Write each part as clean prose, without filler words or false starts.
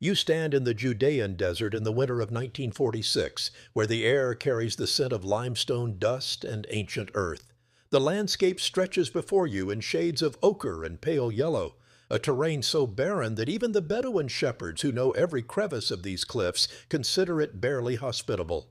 You stand in the Judean desert in the winter of 1946, where the air carries the scent of limestone dust and ancient earth. The landscape stretches before you in shades of ochre and pale yellow, a terrain so barren that even the Bedouin shepherds who know every crevice of these cliffs consider it barely hospitable.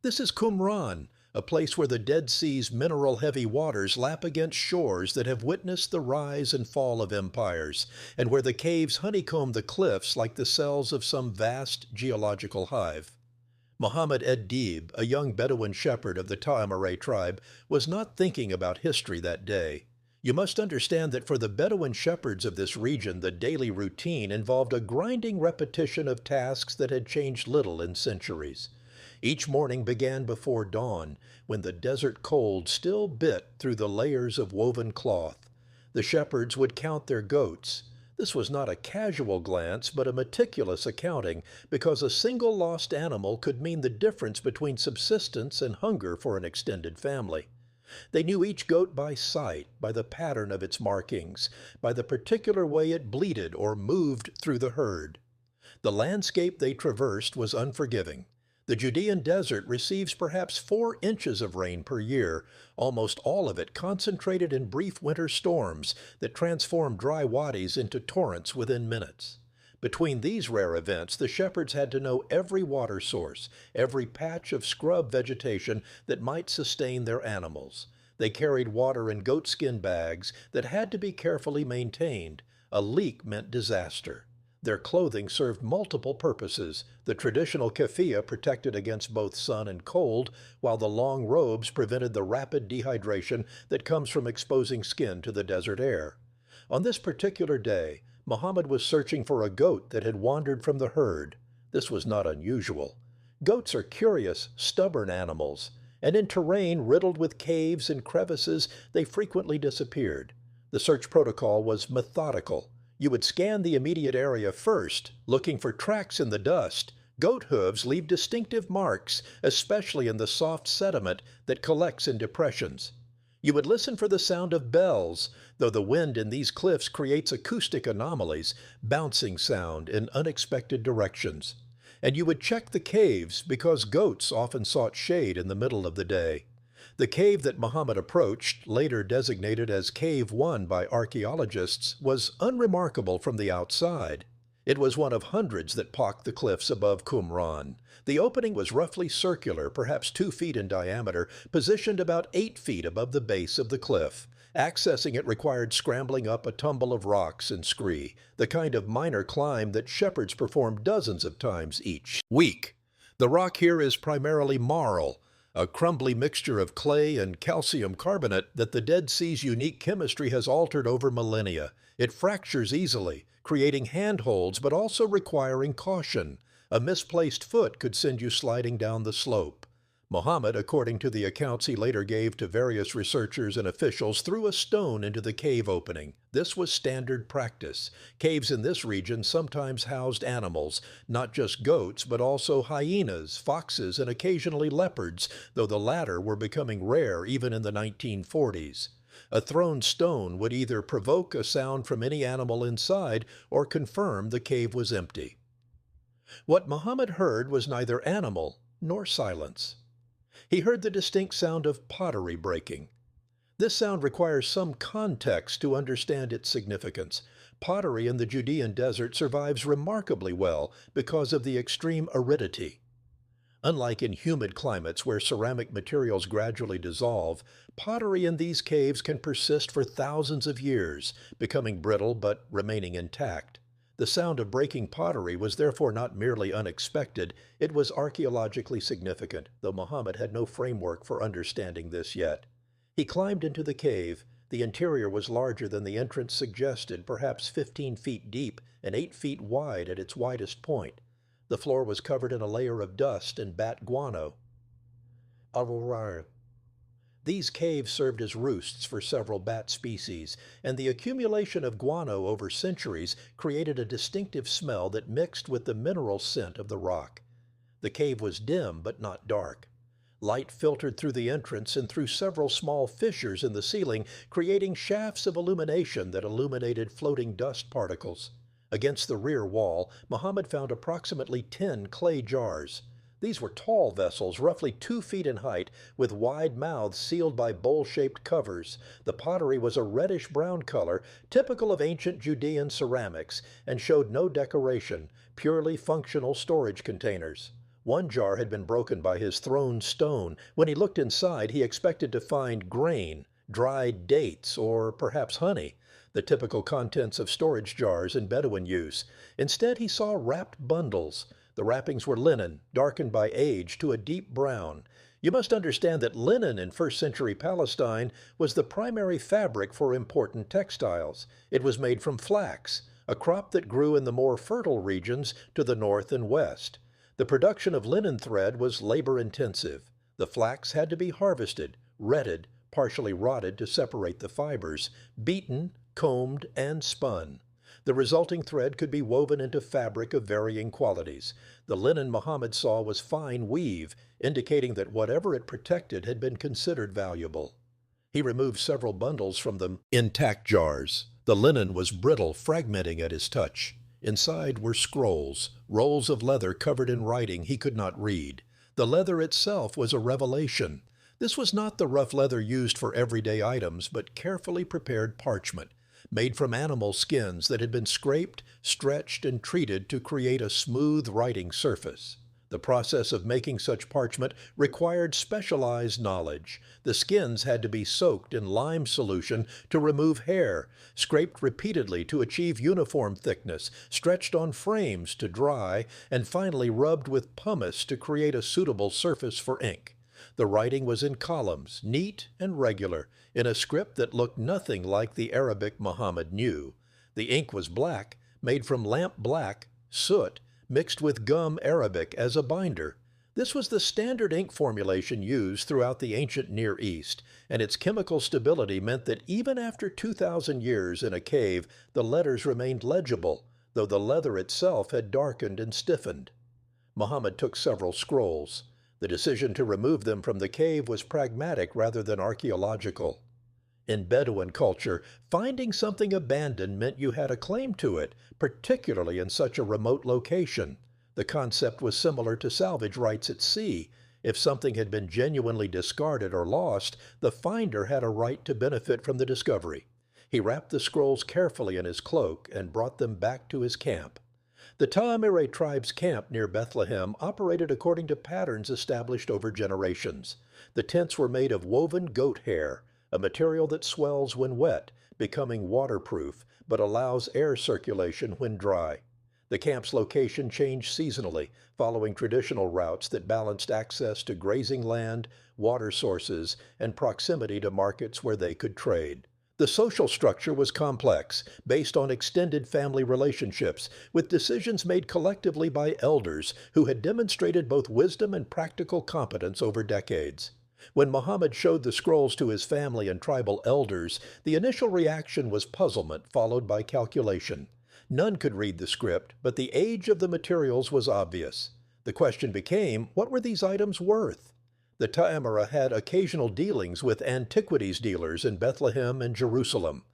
This is Qumran, a place where the Dead Sea's mineral-heavy waters lap against shores that have witnessed the rise and fall of empires, and where the caves honeycomb the cliffs like the cells of some vast geological hive. Muhammad ed-Dib, a young Bedouin shepherd of the Ta'amare tribe, was not thinking about history that day. You must understand that for the Bedouin shepherds of this region, the daily routine involved a grinding repetition of tasks that had changed little in centuries. Each morning began before dawn, when the desert cold still bit through the layers of woven cloth. The shepherds would count their goats. This was not a casual glance, but a meticulous accounting, because a single lost animal could mean the difference between subsistence and hunger for an extended family. They knew each goat by sight, by the pattern of its markings, by the particular way it bleated or moved through the herd. The landscape they traversed was unforgiving. The Judean desert receives perhaps 4 inches of rain per year, almost all of it concentrated in brief winter storms that transform dry wadis into torrents within minutes. Between these rare events, the shepherds had to know every water source, every patch of scrub vegetation that might sustain their animals. They carried water in goatskin bags that had to be carefully maintained. A leak meant disaster. Their clothing served multiple purposes. The traditional keffiyeh protected against both sun and cold, while the long robes prevented the rapid dehydration that comes from exposing skin to the desert air. On this particular day, Muhammad was searching for a goat that had wandered from the herd. This was not unusual. Goats are curious, stubborn animals, and in terrain riddled with caves and crevices, they frequently disappeared. The search protocol was methodical. You would scan the immediate area first, looking for tracks in the dust. Goat hooves leave distinctive marks, especially in the soft sediment that collects in depressions. You would listen for the sound of bells, though the wind in these cliffs creates acoustic anomalies, bouncing sound in unexpected directions. And you would check the caves because goats often sought shade in the middle of the day. The cave that Muhammad approached, later designated as Cave 1 by archaeologists, was unremarkable from the outside. It was one of hundreds that pocked the cliffs above Qumran. The opening was roughly circular, perhaps 2 feet in diameter, positioned about 8 feet above the base of the cliff. Accessing it required scrambling up a tumble of rocks and scree, the kind of minor climb that shepherds perform dozens of times each week. The rock here is primarily marl, a crumbly mixture of clay and calcium carbonate that the Dead Sea's unique chemistry has altered over millennia. It fractures easily, creating handholds but also requiring caution. A misplaced foot could send you sliding down the slope. Muhammad, according to the accounts he later gave to various researchers and officials, threw a stone into the cave opening. This was standard practice. Caves in this region sometimes housed animals, not just goats, but also hyenas, foxes, and occasionally leopards, though the latter were becoming rare even in the 1940s. A thrown stone would either provoke a sound from any animal inside or confirm the cave was empty. What Muhammad heard was neither animal nor silence. He heard the distinct sound of pottery breaking. This sound requires some context to understand its significance. Pottery in the Judean desert survives remarkably well because of the extreme aridity. Unlike in humid climates where ceramic materials gradually dissolve, pottery in these caves can persist for thousands of years, becoming brittle but remaining intact. The sound of breaking pottery was therefore not merely unexpected, it was archaeologically significant, though Muhammad had no framework for understanding this yet. He climbed into the cave. The interior was larger than the entrance suggested, perhaps 15 feet deep and 8 feet wide at its widest point. The floor was covered in a layer of dust and bat guano. These caves served as roosts for several bat species, and the accumulation of guano over centuries created a distinctive smell that mixed with the mineral scent of the rock. The cave was dim but not dark. Light filtered through the entrance and through several small fissures in the ceiling, creating shafts of illumination that illuminated floating dust particles. Against the rear wall, Muhammad found approximately 10 clay jars. These were tall vessels, roughly 2 feet in height, with wide mouths sealed by bowl-shaped covers. The pottery was a reddish-brown color, typical of ancient Judean ceramics, and showed no decoration, purely functional storage containers. One jar had been broken by his thrown stone. When he looked inside, he expected to find grain, dried dates, or perhaps honey, the typical contents of storage jars in Bedouin use. Instead, he saw wrapped bundles. The wrappings were linen, darkened by age to a deep brown. You must understand that linen in first-century Palestine was the primary fabric for important textiles. It was made from flax, a crop that grew in the more fertile regions to the north and west. The production of linen thread was labor-intensive. The flax had to be harvested, retted, partially rotted to separate the fibers, beaten, combed, and spun. The resulting thread could be woven into fabric of varying qualities. The linen Muhammad saw was fine weave, indicating that whatever it protected had been considered valuable. He removed several bundles from the intact jars. The linen was brittle, fragmenting at his touch. Inside were scrolls, rolls of leather covered in writing he could not read. The leather itself was a revelation. This was not the rough leather used for everyday items, but carefully prepared parchment, made from animal skins that had been scraped, stretched, and treated to create a smooth writing surface. The process of making such parchment required specialized knowledge. The skins had to be soaked in lime solution to remove hair, scraped repeatedly to achieve uniform thickness, stretched on frames to dry, and finally rubbed with pumice to create a suitable surface for ink. The writing was in columns, neat and regular, in a script that looked nothing like the Arabic Muhammad knew. The ink was black, made from lamp black, soot, mixed with gum Arabic as a binder. This was the standard ink formulation used throughout the ancient Near East, and its chemical stability meant that even after 2,000 years in a cave, the letters remained legible, though the leather itself had darkened and stiffened. Muhammad took several scrolls. The decision to remove them from the cave was pragmatic rather than archaeological. In Bedouin culture, finding something abandoned meant you had a claim to it, particularly in such a remote location. The concept was similar to salvage rights at sea. If something had been genuinely discarded or lost, the finder had a right to benefit from the discovery. He wrapped the scrolls carefully in his cloak and brought them back to his camp. The Ta'amere tribe's camp near Bethlehem operated according to patterns established over generations. The tents were made of woven goat hair, a material that swells when wet, becoming waterproof, but allows air circulation when dry. The camp's location changed seasonally, following traditional routes that balanced access to grazing land, water sources, and proximity to markets where they could trade. The social structure was complex, based on extended family relationships, with decisions made collectively by elders who had demonstrated both wisdom and practical competence over decades. When Muhammad showed the scrolls to his family and tribal elders, the initial reaction was puzzlement followed by calculation. None could read the script, but the age of the materials was obvious. The question became, what were these items worth? The Ta'amara had occasional dealings with antiquities dealers in Bethlehem and Jerusalem.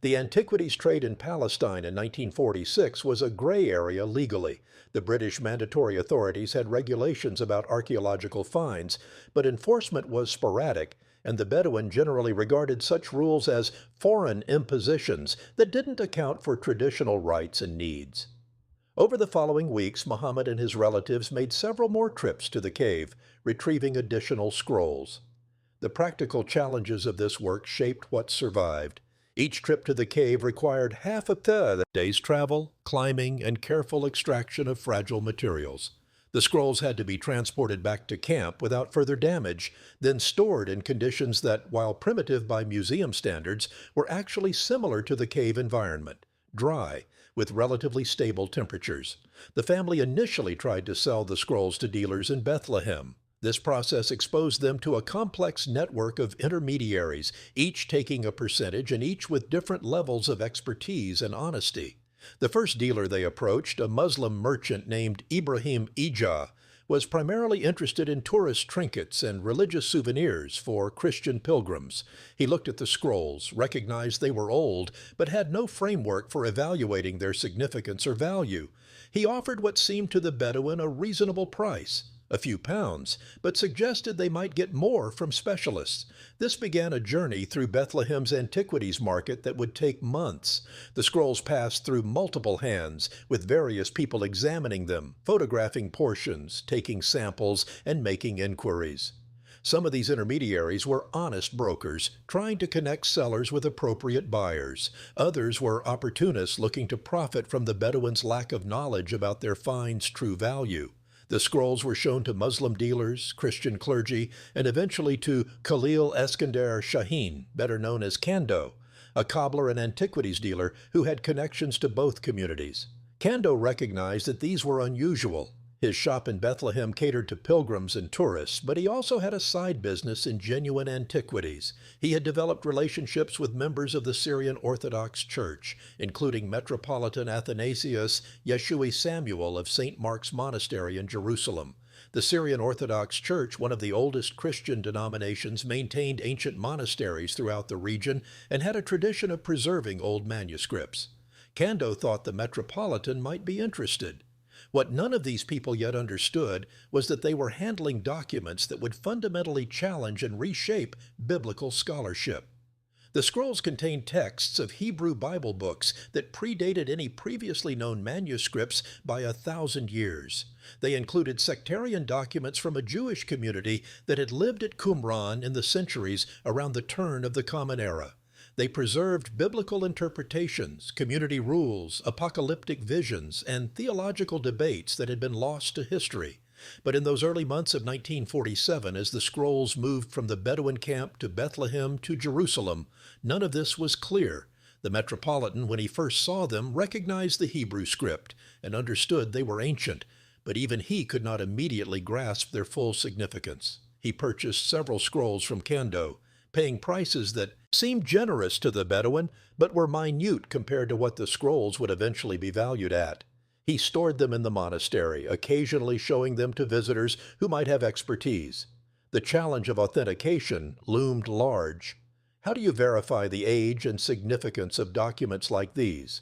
The antiquities trade in Palestine in 1946 was a gray area legally. The British Mandatory Authorities had regulations about archaeological finds, but enforcement was sporadic, and the Bedouin generally regarded such rules as foreign impositions that didn't account for traditional rights and needs. Over the following weeks, Muhammad and his relatives made several more trips to the cave, retrieving additional scrolls. The practical challenges of this work shaped what survived. Each trip to the cave required half a day's travel, climbing, and careful extraction of fragile materials. The scrolls had to be transported back to camp without further damage, then stored in conditions that, while primitive by museum standards, were actually similar to the cave environment, dry, with relatively stable temperatures. The family initially tried to sell the scrolls to dealers in Bethlehem. This process exposed them to a complex network of intermediaries, each taking a percentage and each with different levels of expertise and honesty. The first dealer they approached, a Muslim merchant named Ibrahim Ija, was primarily interested in tourist trinkets and religious souvenirs for Christian pilgrims. He looked at the scrolls, recognized they were old, but had no framework for evaluating their significance or value. He offered what seemed to the Bedouin a reasonable price, a few pounds, but suggested they might get more from specialists. This began a journey through Bethlehem's antiquities market that would take months. The scrolls passed through multiple hands, with various people examining them, photographing portions, taking samples, and making inquiries. Some of these intermediaries were honest brokers, trying to connect sellers with appropriate buyers. Others were opportunists looking to profit from the Bedouins' lack of knowledge about their finds' true value. The scrolls were shown to Muslim dealers, Christian clergy, and eventually to Khalil Eskander Shaheen, better known as Kando, a cobbler and antiquities dealer who had connections to both communities. Kando recognized that these were unusual. His shop in Bethlehem catered to pilgrims and tourists, but he also had a side business in genuine antiquities. He had developed relationships with members of the Syrian Orthodox Church, including Metropolitan Athanasius Yeshui Samuel of St. Mark's Monastery in Jerusalem. The Syrian Orthodox Church, one of the oldest Christian denominations, maintained ancient monasteries throughout the region and had a tradition of preserving old manuscripts. Kando thought the Metropolitan might be interested. What none of these people yet understood was that they were handling documents that would fundamentally challenge and reshape biblical scholarship. The scrolls contained texts of Hebrew Bible books that predated any previously known manuscripts by 1,000 years. They included sectarian documents from a Jewish community that had lived at Qumran in the centuries around the turn of the Common Era. They preserved biblical interpretations, community rules, apocalyptic visions, and theological debates that had been lost to history. But in those early months of 1947, as the scrolls moved from the Bedouin camp to Bethlehem to Jerusalem, none of this was clear. The Metropolitan, when he first saw them, recognized the Hebrew script and understood they were ancient, but even he could not immediately grasp their full significance. He purchased several scrolls from Kando, paying prices that seemed generous to the Bedouin, but were minute compared to what the scrolls would eventually be valued at. He stored them in the monastery, occasionally showing them to visitors who might have expertise. The challenge of authentication loomed large. How do you verify the age and significance of documents like these?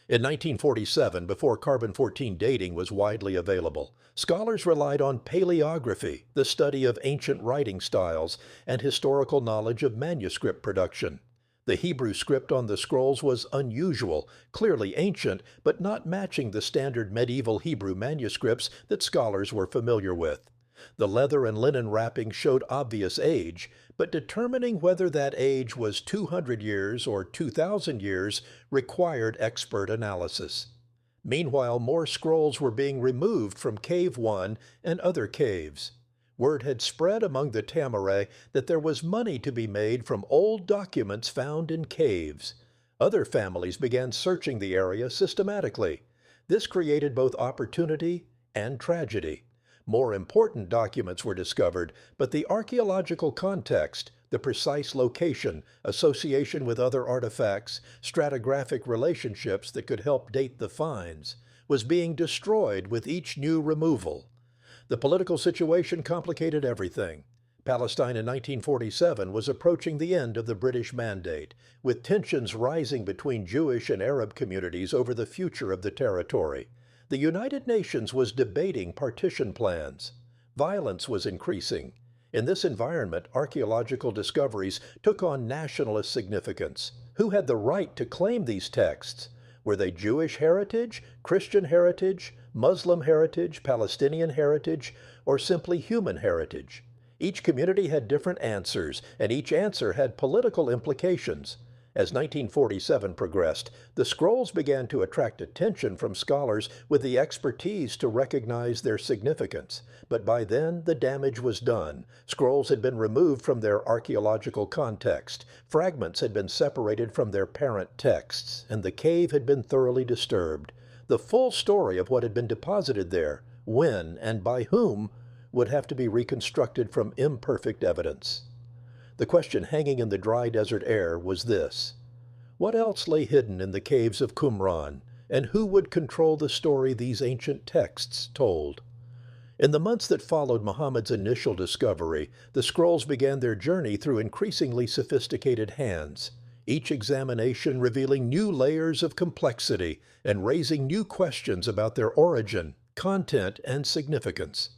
In 1947, before carbon-14 dating was widely available, scholars relied on paleography, the study of ancient writing styles, and historical knowledge of manuscript production. The Hebrew script on the scrolls was unusual, clearly ancient, but not matching the standard medieval Hebrew manuscripts that scholars were familiar with. The leather and linen wrapping showed obvious age, but determining whether that age was 200 years or 2,000 years required expert analysis. Meanwhile, more scrolls were being removed from Cave 1 and other caves. Word had spread among the Tamaray that there was money to be made from old documents found in caves. Other families began searching the area systematically. This created both opportunity and tragedy. More important documents were discovered, but the archaeological context, the precise location, association with other artifacts, stratigraphic relationships that could help date the finds, was being destroyed with each new removal. The political situation complicated everything. Palestine in 1947 was approaching the end of the British Mandate, with tensions rising between Jewish and Arab communities over the future of the territory. The United Nations was debating partition plans. Violence was increasing. In this environment, archaeological discoveries took on nationalist significance. Who had the right to claim these texts? Were they Jewish heritage, Christian heritage, Muslim heritage, Palestinian heritage, or simply human heritage? Each community had different answers, and each answer had political implications. As 1947 progressed, the scrolls began to attract attention from scholars with the expertise to recognize their significance. But by then, the damage was done. Scrolls had been removed from their archaeological context. Fragments had been separated from their parent texts, and the cave had been thoroughly disturbed. The full story of what had been deposited there, when and by whom, would have to be reconstructed from imperfect evidence. The question hanging in the dry desert air was this: what else lay hidden in the caves of Qumran, and who would control the story these ancient texts told? In the months that followed Muhammad's initial discovery, the scrolls began their journey through increasingly sophisticated hands, each examination revealing new layers of complexity and raising new questions about their origin, content, and significance.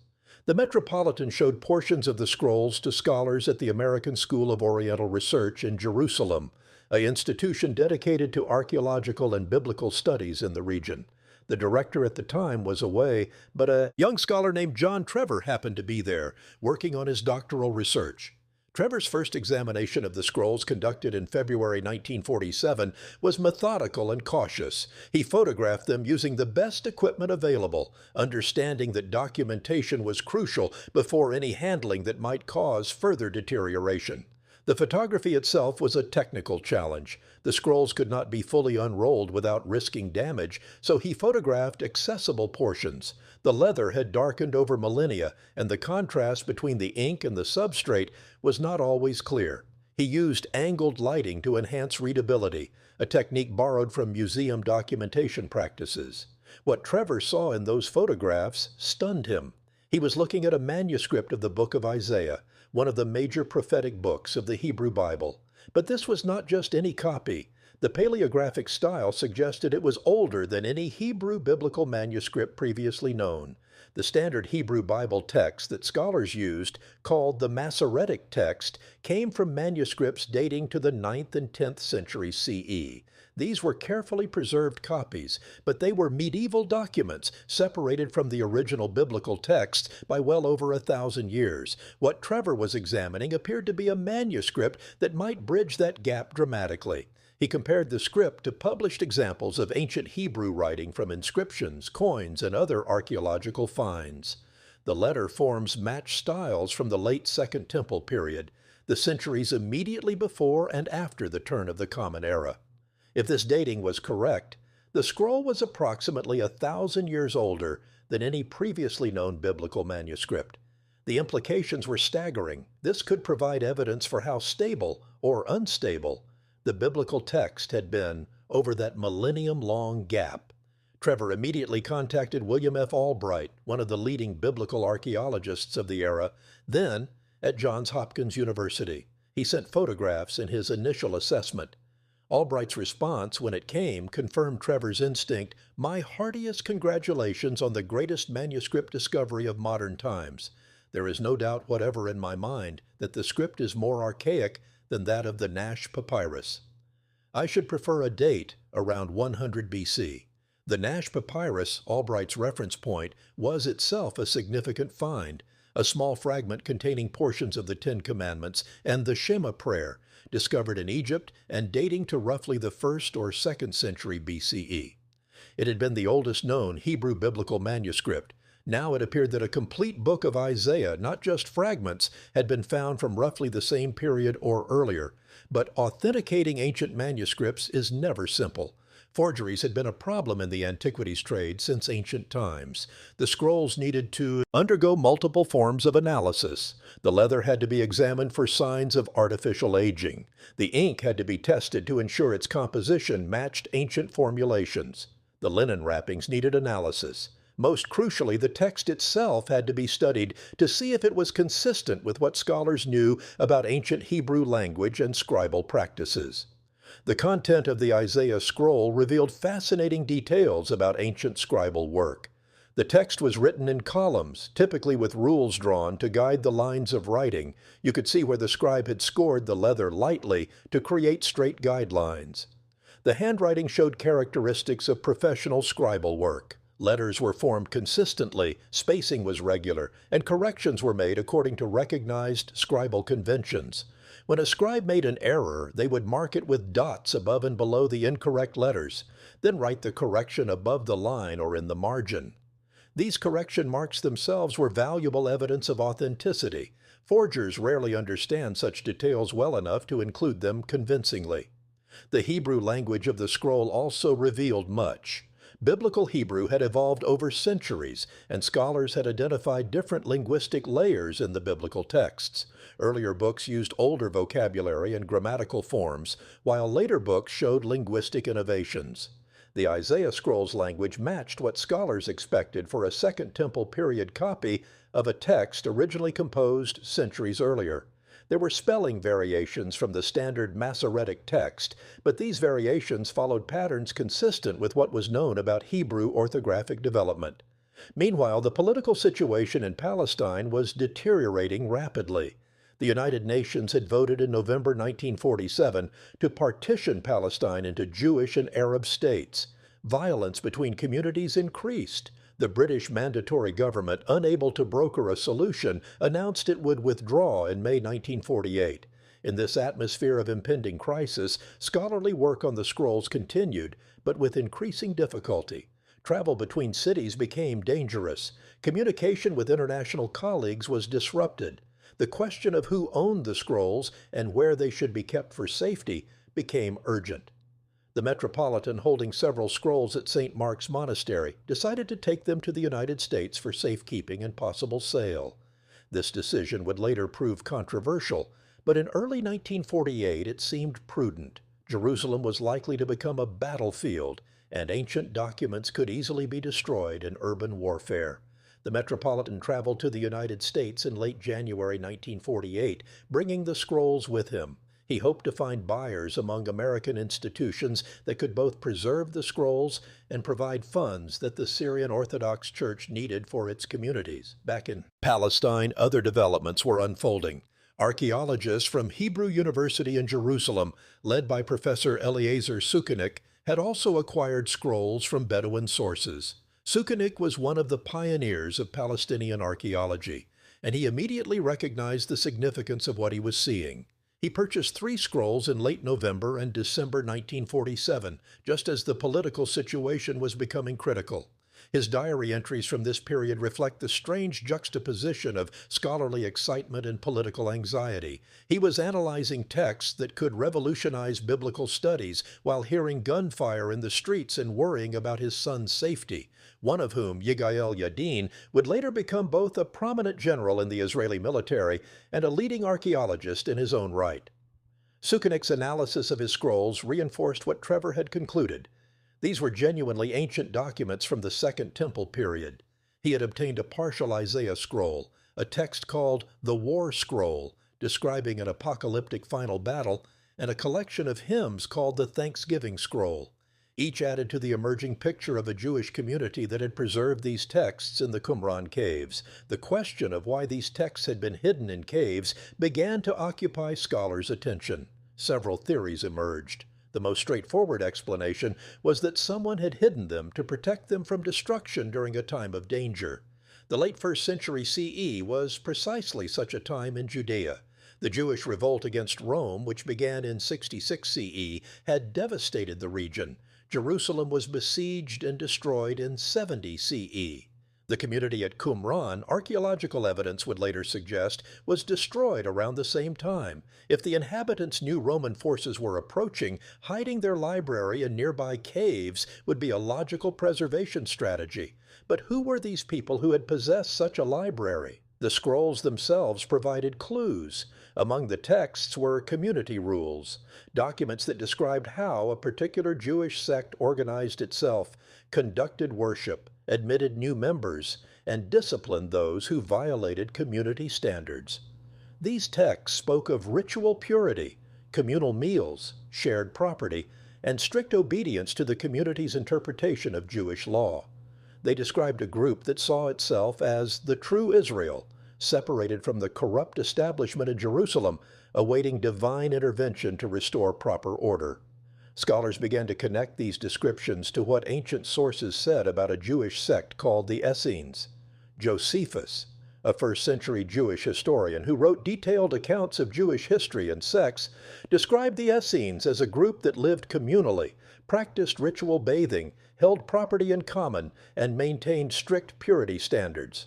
The Metropolitan showed portions of the scrolls to scholars at the American School of Oriental Research in Jerusalem, an institution dedicated to archaeological and biblical studies in the region. The director at the time was away, but a young scholar named John Trevor happened to be there, working on his doctoral research. Trevor's first examination of the scrolls, conducted in February 1947, was methodical and cautious. He photographed them using the best equipment available, understanding that documentation was crucial before any handling that might cause further deterioration. The photography itself was a technical challenge. The scrolls could not be fully unrolled without risking damage, so he photographed accessible portions. The leather had darkened over millennia, and the contrast between the ink and the substrate was not always clear. He used angled lighting to enhance readability, a technique borrowed from museum documentation practices. What Trevor saw in those photographs stunned him. He was looking at a manuscript of the book of Isaiah, one of the major prophetic books of the Hebrew Bible. But this was not just any copy. The paleographic style suggested it was older than any Hebrew biblical manuscript previously known. The standard Hebrew Bible text that scholars used, called the Masoretic text, came from manuscripts dating to the 9th and 10th century CE. These were carefully preserved copies, but they were medieval documents separated from the original biblical text by well over 1,000 years. What Trevor was examining appeared to be a manuscript that might bridge that gap dramatically. He compared the script to published examples of ancient Hebrew writing from inscriptions, coins, and other archaeological finds. The letter forms match styles from the late Second Temple period, the centuries immediately before and after the turn of the Common Era. If this dating was correct, the scroll was approximately 1,000 years older than any previously known biblical manuscript. The implications were staggering. This could provide evidence for how stable or unstable the biblical text had been over that millennium-long gap. Trevor immediately contacted William F. Albright, one of the leading biblical archaeologists of the era, then at Johns Hopkins University. He sent photographs in his initial assessment. Albright's response, when it came, confirmed Trevor's instinct: "My heartiest congratulations on the greatest manuscript discovery of modern times. There is no doubt whatever in my mind that the script is more archaic than that of the Nash Papyrus. I should prefer a date around 100 BC. The Nash Papyrus, Albright's reference point, was itself a significant find, a small fragment containing portions of the Ten Commandments and the Shema prayer, discovered in Egypt and dating to roughly the 1st or 2nd century BCE. It had been the oldest known Hebrew biblical manuscript. Now it appeared that a complete book of Isaiah, not just fragments, had been found from roughly the same period or earlier. But authenticating ancient manuscripts is never simple. Forgeries had been a problem in the antiquities trade since ancient times. The scrolls needed to undergo multiple forms of analysis. The leather had to be examined for signs of artificial aging. The ink had to be tested to ensure its composition matched ancient formulations. The linen wrappings needed analysis. Most crucially, the text itself had to be studied to see if it was consistent with what scholars knew about ancient Hebrew language and scribal practices. The content of the Isaiah scroll revealed fascinating details about ancient scribal work. The text was written in columns, typically with rules drawn to guide the lines of writing. You could see where the scribe had scored the leather lightly to create straight guidelines. The handwriting showed characteristics of professional scribal work. Letters were formed consistently, spacing was regular, and corrections were made according to recognized scribal conventions. When a scribe made an error, they would mark it with dots above and below the incorrect letters, then write the correction above the line or in the margin. These correction marks themselves were valuable evidence of authenticity. Forgers rarely understand such details well enough to include them convincingly. The Hebrew language of the scroll also revealed much. Biblical Hebrew had evolved over centuries, and scholars had identified different linguistic layers in the biblical texts. Earlier books used older vocabulary and grammatical forms, while later books showed linguistic innovations. The Isaiah scrolls language matched what scholars expected for a Second Temple period copy of a text originally composed centuries earlier. There were spelling variations from the standard Masoretic text, but these variations followed patterns consistent with what was known about Hebrew orthographic development. Meanwhile, the political situation in Palestine was deteriorating rapidly. The United Nations had voted in November 1947 to partition Palestine into Jewish and Arab states. Violence between communities increased. The British Mandatory Government, unable to broker a solution, announced it would withdraw in May 1948. In this atmosphere of impending crisis, scholarly work on the scrolls continued, but with increasing difficulty. Travel between cities became dangerous. Communication with international colleagues was disrupted. The question of who owned the scrolls and where they should be kept for safety became urgent. The Metropolitan, holding several scrolls at St. Mark's Monastery, decided to take them to the United States for safekeeping and possible sale. This decision would later prove controversial, but in early 1948 it seemed prudent. Jerusalem was likely to become a battlefield, and ancient documents could easily be destroyed in urban warfare. The Metropolitan traveled to the United States in late January 1948, bringing the scrolls with him. He hoped to find buyers among American institutions that could both preserve the scrolls and provide funds that the Syrian Orthodox Church needed for its communities. Back in Palestine, other developments were unfolding. Archaeologists from Hebrew University in Jerusalem, led by Professor Eliezer Sukenik, had also acquired scrolls from Bedouin sources. Sukenik was one of the pioneers of Palestinian archaeology, and he immediately recognized the significance of what he was seeing. He purchased 3 scrolls in late November and December 1947, just as the political situation was becoming critical. His diary entries from this period reflect the strange juxtaposition of scholarly excitement and political anxiety. He was analyzing texts that could revolutionize biblical studies while hearing gunfire in the streets and worrying about his son's safety, one of whom, Yigael Yadin, would later become both a prominent general in the Israeli military and a leading archaeologist in his own right. Sukenik's analysis of his scrolls reinforced what Trevor had concluded. These were genuinely ancient documents from the Second Temple period. He had obtained a partial Isaiah scroll, a text called the War Scroll, describing an apocalyptic final battle, and a collection of hymns called the Thanksgiving Scroll. Each added to the emerging picture of a Jewish community that had preserved these texts in the Qumran caves. The question of why these texts had been hidden in caves began to occupy scholars' attention. Several theories emerged. The most straightforward explanation was that someone had hidden them to protect them from destruction during a time of danger. The late 1st century CE was precisely such a time in Judea. The Jewish revolt against Rome, which began in 66 CE, had devastated the region. Jerusalem was besieged and destroyed in 70 CE. The community at Qumran, archaeological evidence would later suggest, was destroyed around the same time. If the inhabitants knew Roman forces were approaching, hiding their library in nearby caves would be a logical preservation strategy. But who were these people who had possessed such a library? The scrolls themselves provided clues. Among the texts were community rules, documents that described how a particular Jewish sect organized itself, conducted worship, admitted new members, and disciplined those who violated community standards. These texts spoke of ritual purity, communal meals, shared property, and strict obedience to the community's interpretation of Jewish law. They described a group that saw itself as the true Israel, separated from the corrupt establishment in Jerusalem, awaiting divine intervention to restore proper order. Scholars began to connect these descriptions to what ancient sources said about a Jewish sect called the Essenes. Josephus, a 1st century Jewish historian who wrote detailed accounts of Jewish history and sects, described the Essenes as a group that lived communally, practiced ritual bathing, held property in common, and maintained strict purity standards.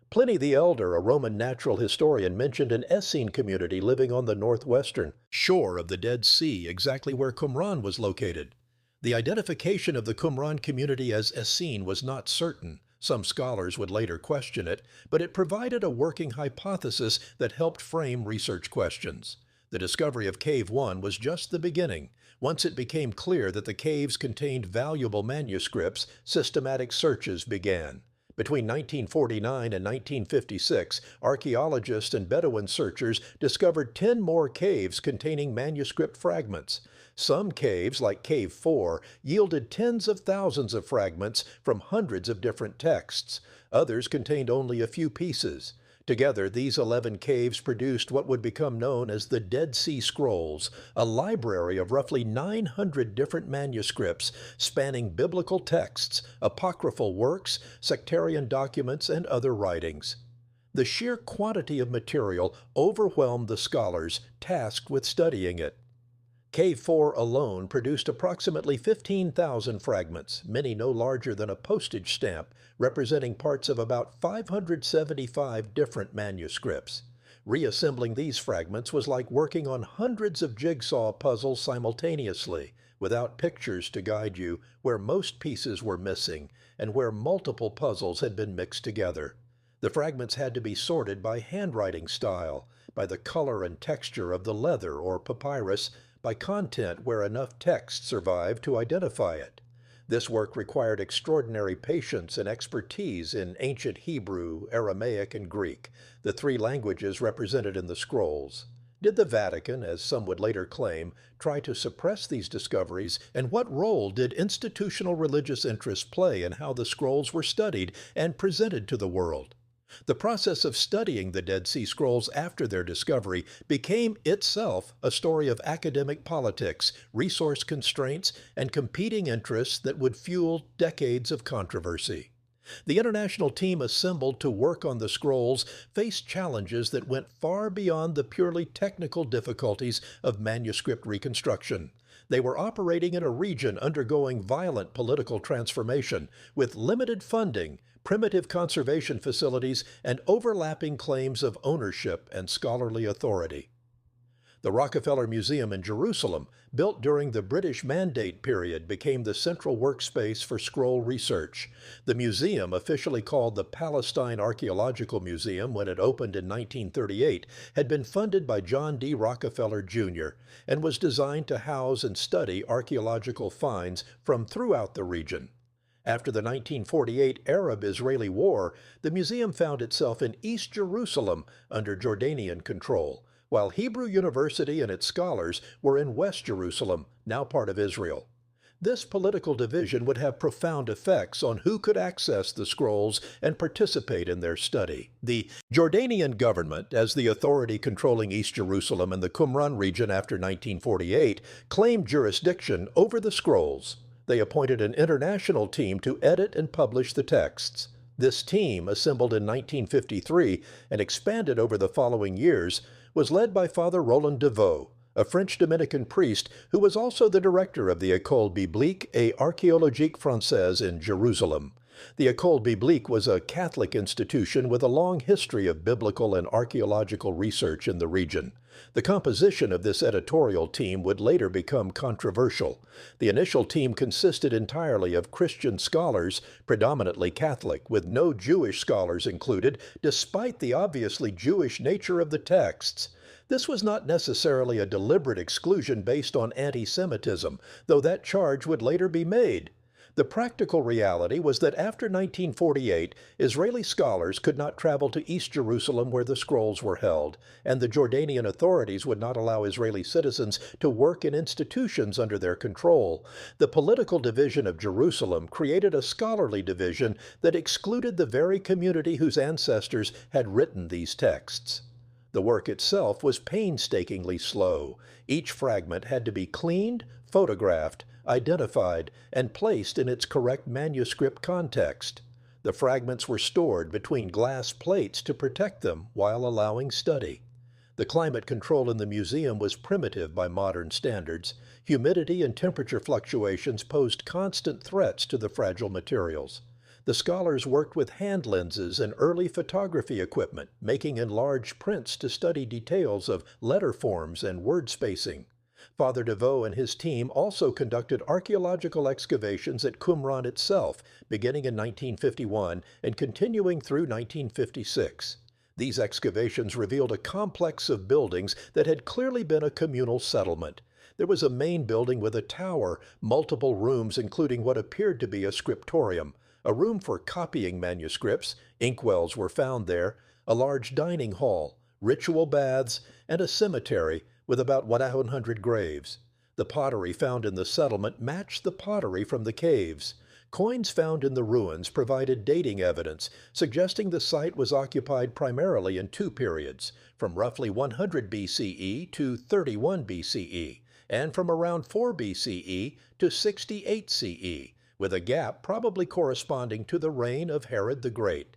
Pliny the Elder, a Roman natural historian, mentioned an Essene community living on the northwestern shore of the Dead Sea, exactly where Qumran was located. The identification of the Qumran community as Essene was not certain. Some scholars would later question it, but it provided a working hypothesis that helped frame research questions. The discovery of Cave 1 was just the beginning. Once it became clear that the caves contained valuable manuscripts, systematic searches began. Between 1949 and 1956, archaeologists and Bedouin searchers discovered 10 more caves containing manuscript fragments. Some caves, like Cave 4, yielded tens of thousands of fragments from hundreds of different texts. Others contained only a few pieces. Together, these 11 caves produced what would become known as the Dead Sea Scrolls, a library of roughly 900 different manuscripts spanning biblical texts, apocryphal works, sectarian documents, and other writings. The sheer quantity of material overwhelmed the scholars tasked with studying it. Cave 4 alone produced approximately 15,000 fragments, many no larger than a postage stamp, representing parts of about 575 different manuscripts. Reassembling these fragments was like working on hundreds of jigsaw puzzles simultaneously, without pictures to guide you where most pieces were missing and where multiple puzzles had been mixed together. The fragments had to be sorted by handwriting style, by the color and texture of the leather or papyrus, by content where enough text survived to identify it. This work required extraordinary patience and expertise in ancient Hebrew, Aramaic, and Greek, the three languages represented in the scrolls. Did the Vatican, as some would later claim, try to suppress these discoveries, and what role did institutional religious interests play in how the scrolls were studied and presented to the world? The process of studying the Dead Sea Scrolls after their discovery became itself a story of academic politics, resource constraints, and competing interests that would fuel decades of controversy. The international team assembled to work on the scrolls faced challenges that went far beyond the purely technical difficulties of manuscript reconstruction. They were operating in a region undergoing violent political transformation, with limited funding, primitive conservation facilities, and overlapping claims of ownership and scholarly authority. The Rockefeller Museum in Jerusalem, built during the British Mandate period, became the central workspace for scroll research. The museum, officially called the Palestine Archaeological Museum when it opened in 1938, had been funded by John D. Rockefeller, Jr., and was designed to house and study archaeological finds from throughout the region. After the 1948 Arab-Israeli War, the museum found itself in East Jerusalem under Jordanian control, while Hebrew University and its scholars were in West Jerusalem, now part of Israel. This political division would have profound effects on who could access the scrolls and participate in their study. The Jordanian government, as the authority controlling East Jerusalem and the Qumran region after 1948, claimed jurisdiction over the scrolls. They appointed an international team to edit and publish the texts. This team, assembled in 1953 and expanded over the following years, was led by Father Roland Deveau, a French Dominican priest who was also the director of the École Biblique et Archéologique Française in Jerusalem. The École Biblique was a Catholic institution with a long history of biblical and archaeological research in the region. The composition of this editorial team would later become controversial. The initial team consisted entirely of Christian scholars, predominantly Catholic, with no Jewish scholars included, despite the obviously Jewish nature of the texts. This was not necessarily a deliberate exclusion based on anti-Semitism, though that charge would later be made. The practical reality was that after 1948, Israeli scholars could not travel to East Jerusalem where the scrolls were held, and the Jordanian authorities would not allow Israeli citizens to work in institutions under their control. The political division of Jerusalem created a scholarly division that excluded the very community whose ancestors had written these texts. The work itself was painstakingly slow. Each fragment had to be cleaned, photographed, identified, and placed in its correct manuscript context. The fragments were stored between glass plates to protect them while allowing study. The climate control in the museum was primitive by modern standards. Humidity and temperature fluctuations posed constant threats to the fragile materials. The scholars worked with hand lenses and early photography equipment, making enlarged prints to study details of letter forms and word spacing. Father Deveau and his team also conducted archaeological excavations at Qumran itself, beginning in 1951 and continuing through 1956. These excavations revealed a complex of buildings that had clearly been a communal settlement. There was a main building with a tower, multiple rooms including what appeared to be a scriptorium, a room for copying manuscripts, inkwells were found there, a large dining hall, ritual baths, and a cemetery with about 100 graves. The pottery found in the settlement matched the pottery from the caves. Coins found in the ruins provided dating evidence, suggesting the site was occupied primarily in two periods, from roughly 100 BCE to 31 BCE, and from around 4 BCE to 68 CE, with a gap probably corresponding to the reign of Herod the Great.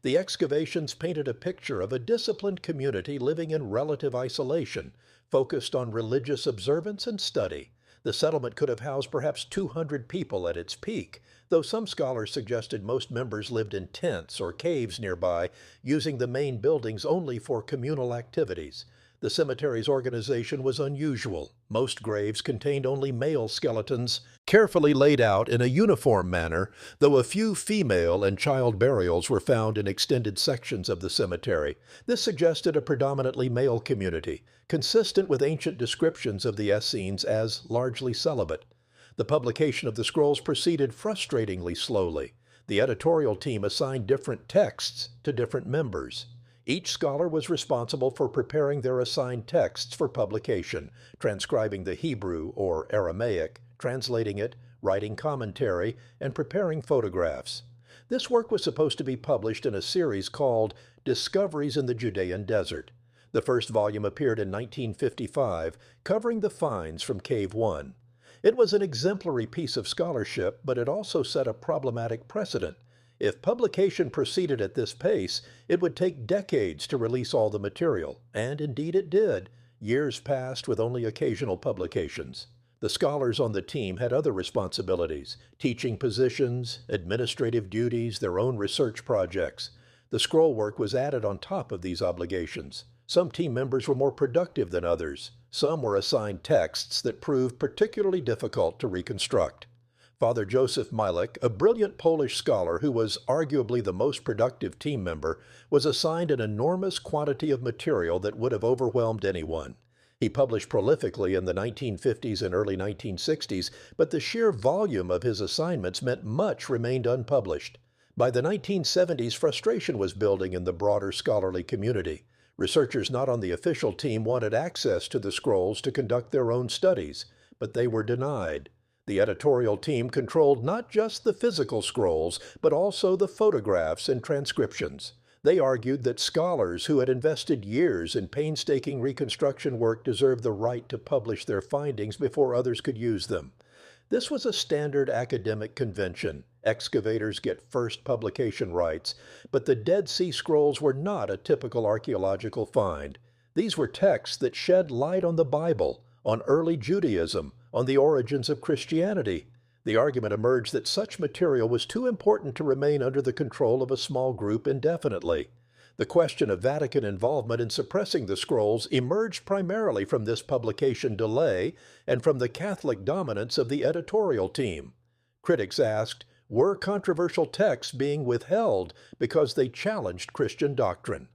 The excavations painted a picture of a disciplined community living in relative isolation, focused on religious observance and study. The settlement could have housed perhaps 200 people at its peak, though some scholars suggested most members lived in tents or caves nearby, using the main buildings only for communal activities. The cemetery's organization was unusual. Most graves contained only male skeletons, carefully laid out in a uniform manner, though a few female and child burials were found in extended sections of the cemetery. This suggested a predominantly male community, consistent with ancient descriptions of the Essenes as largely celibate. The publication of the scrolls proceeded frustratingly slowly. The editorial team assigned different texts to different members. Each scholar was responsible for preparing their assigned texts for publication, transcribing the Hebrew or Aramaic, translating it, writing commentary, and preparing photographs. This work was supposed to be published in a series called Discoveries in the Judean Desert. The first volume appeared in 1955, covering the finds from Cave 1. It was an exemplary piece of scholarship, but it also set a problematic precedent. If publication proceeded at this pace, it would take decades to release all the material, and indeed it did. Years passed with only occasional publications. The scholars on the team had other responsibilities, teaching positions, administrative duties, their own research projects. The scroll work was added on top of these obligations. Some team members were more productive than others. Some were assigned texts that proved particularly difficult to reconstruct. Father Joseph Milek, a brilliant Polish scholar who was arguably the most productive team member, was assigned an enormous quantity of material that would have overwhelmed anyone. He published prolifically in the 1950s and early 1960s, but the sheer volume of his assignments meant much remained unpublished. By the 1970s, frustration was building in the broader scholarly community. Researchers not on the official team wanted access to the scrolls to conduct their own studies, but they were denied. The editorial team controlled not just the physical scrolls, but also the photographs and transcriptions. They argued that scholars who had invested years in painstaking reconstruction work deserved the right to publish their findings before others could use them. This was a standard academic convention. Excavators get first publication rights, but the Dead Sea Scrolls were not a typical archaeological find. These were texts that shed light on the Bible, on early Judaism, on the origins of Christianity. The argument emerged that such material was too important to remain under the control of a small group indefinitely. The question of Vatican involvement in suppressing the scrolls emerged primarily from this publication delay and from the Catholic dominance of the editorial team. Critics asked, were controversial texts being withheld because they challenged Christian doctrine?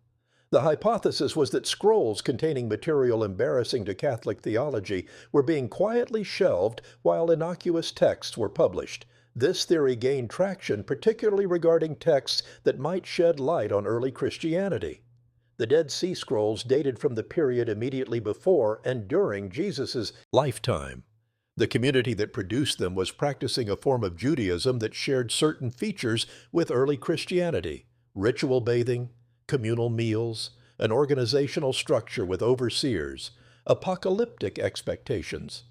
The hypothesis was that scrolls containing material embarrassing to Catholic theology were being quietly shelved while innocuous texts were published. This theory gained traction, particularly regarding texts that might shed light on early Christianity. The Dead Sea Scrolls dated from the period immediately before and during Jesus' lifetime. The community that produced them was practicing a form of Judaism that shared certain features with early Christianity: ritual bathing, communal meals, an organizational structure with overseers, apocalyptic expectations.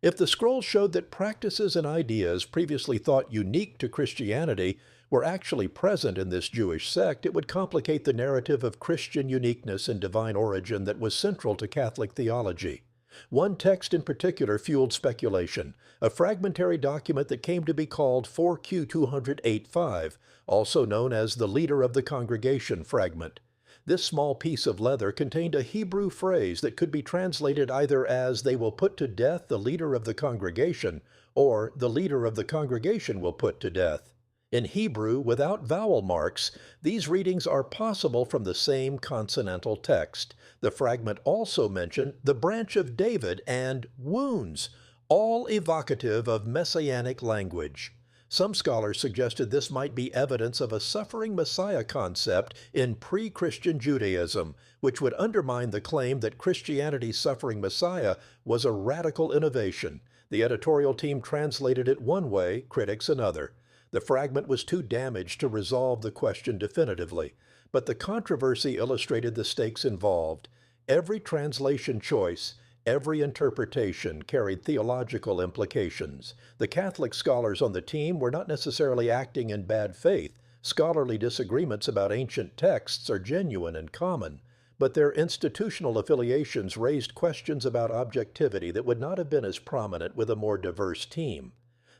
If the scrolls showed that practices and ideas previously thought unique to Christianity were actually present in this Jewish sect, it would complicate the narrative of Christian uniqueness and divine origin that was central to Catholic theology. One text in particular fueled speculation, a fragmentary document that came to be called 4Q208-5, also known as the Leader of the Congregation fragment. This small piece of leather contained a Hebrew phrase that could be translated either as "they will put to death the leader of the congregation" or "the leader of the congregation will put to death." In Hebrew, without vowel marks, these readings are possible from the same consonantal text. The fragment also mentioned the branch of David and wounds, all evocative of messianic language. Some scholars suggested this might be evidence of a suffering Messiah concept in pre-Christian Judaism, which would undermine the claim that Christianity's suffering Messiah was a radical innovation. The editorial team translated it one way, critics another. The fragment was too damaged to resolve the question definitively, but the controversy illustrated the stakes involved. Every translation choice, every interpretation carried theological implications. The Catholic scholars on the team were not necessarily acting in bad faith. Scholarly disagreements about ancient texts are genuine and common, but their institutional affiliations raised questions about objectivity that would not have been as prominent with a more diverse team.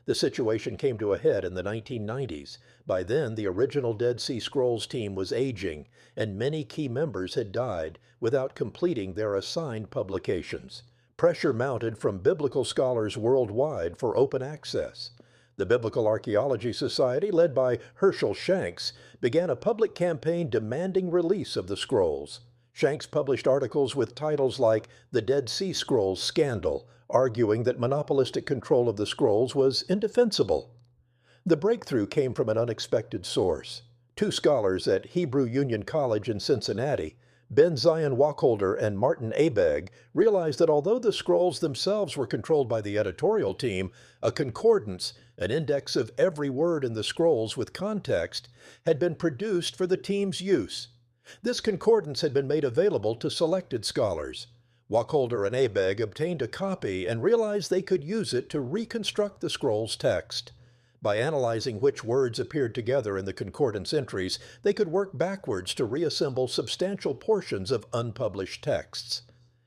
The situation came to a head in the 1990s. By then, the original Dead Sea Scrolls team was aging, and many key members had died without completing their assigned publications. Pressure mounted from biblical scholars worldwide for open access. The Biblical Archaeology Society, led by Herschel Shanks, began a public campaign demanding release of the scrolls. Shanks published articles with titles like The Dead Sea Scrolls Scandal, arguing that monopolistic control of the scrolls was indefensible. The breakthrough came from an unexpected source. Two scholars at Hebrew Union College in Cincinnati, Ben Zion Wacholder and Martin Abegg, realized that although the scrolls themselves were controlled by the editorial team, a concordance, an index of every word in the scrolls with context, had been produced for the team's use. This concordance had been made available to selected scholars. Wacholder and Abegg obtained a copy and realized they could use it to reconstruct the scroll's text. By analyzing which words appeared together in the concordance entries, they could work backwards to reassemble substantial portions of unpublished texts.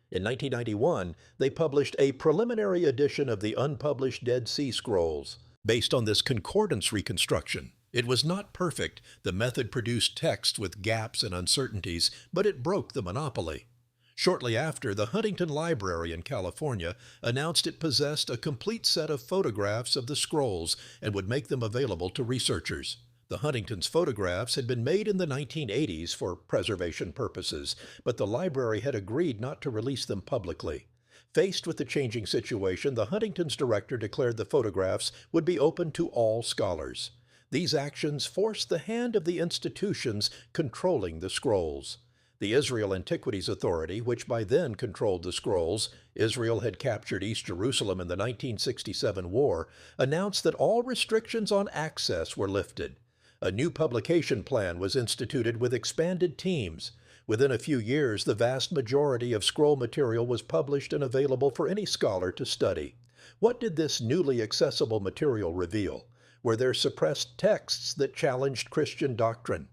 In 1991, they published a preliminary edition of the unpublished Dead Sea Scrolls. Based on this concordance reconstruction, it was not perfect. The method produced texts with gaps and uncertainties, but it broke the monopoly. Shortly after, the Huntington Library in California announced it possessed a complete set of photographs of the scrolls and would make them available to researchers. The Huntington's photographs had been made in the 1980s for preservation purposes, but the library had agreed not to release them publicly. Faced with the changing situation, the Huntington's director declared the photographs would be open to all scholars. These actions forced the hand of the institutions controlling the scrolls. The Israel Antiquities Authority, which by then controlled the scrolls, Israel had captured East Jerusalem in the 1967 war, announced that all restrictions on access were lifted. A new publication plan was instituted with expanded teams. Within a few years, the vast majority of scroll material was published and available for any scholar to study. What did this newly accessible material reveal? Were there suppressed texts that challenged Christian doctrine?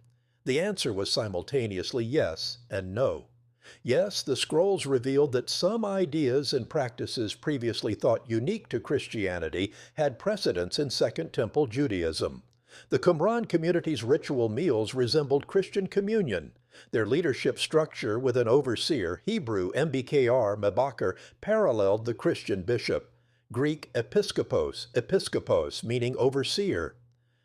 The answer was simultaneously yes and no. Yes, the scrolls revealed that some ideas and practices previously thought unique to Christianity had precedence in Second Temple Judaism. The Qumran community's ritual meals resembled Christian communion. Their leadership structure with an overseer, Hebrew mbkr, mebaker, paralleled the Christian bishop. Greek episkopos, meaning overseer.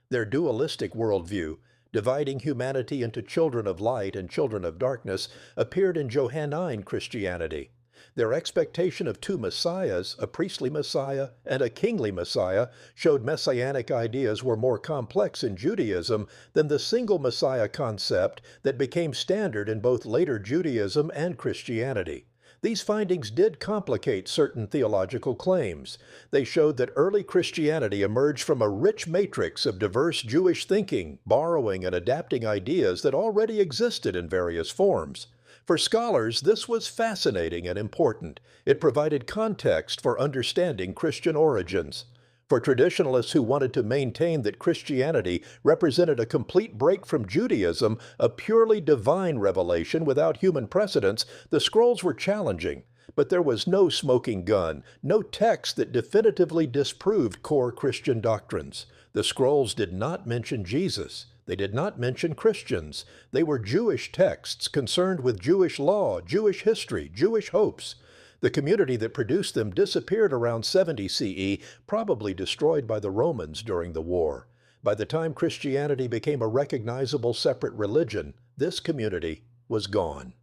Their dualistic worldview, dividing humanity into children of light and children of darkness, appeared in Johannine Christianity. Their expectation of two messiahs, a priestly messiah and a kingly messiah, showed messianic ideas were more complex in Judaism than the single messiah concept that became standard in both later Judaism and Christianity. These findings did complicate certain theological claims. They showed that early Christianity emerged from a rich matrix of diverse Jewish thinking, borrowing and adapting ideas that already existed in various forms. For scholars, this was fascinating and important. It provided context for understanding Christian origins. For traditionalists who wanted to maintain that Christianity represented a complete break from Judaism, a purely divine revelation without human precedents, the scrolls were challenging. But there was no smoking gun, no text that definitively disproved core Christian doctrines. The scrolls did not mention Jesus. They did not mention Christians. They were Jewish texts concerned with Jewish law, Jewish history, Jewish hopes. The community that produced them disappeared around 70 CE, probably destroyed by the Romans during the war. By the time Christianity became a recognizable separate religion, this community was gone.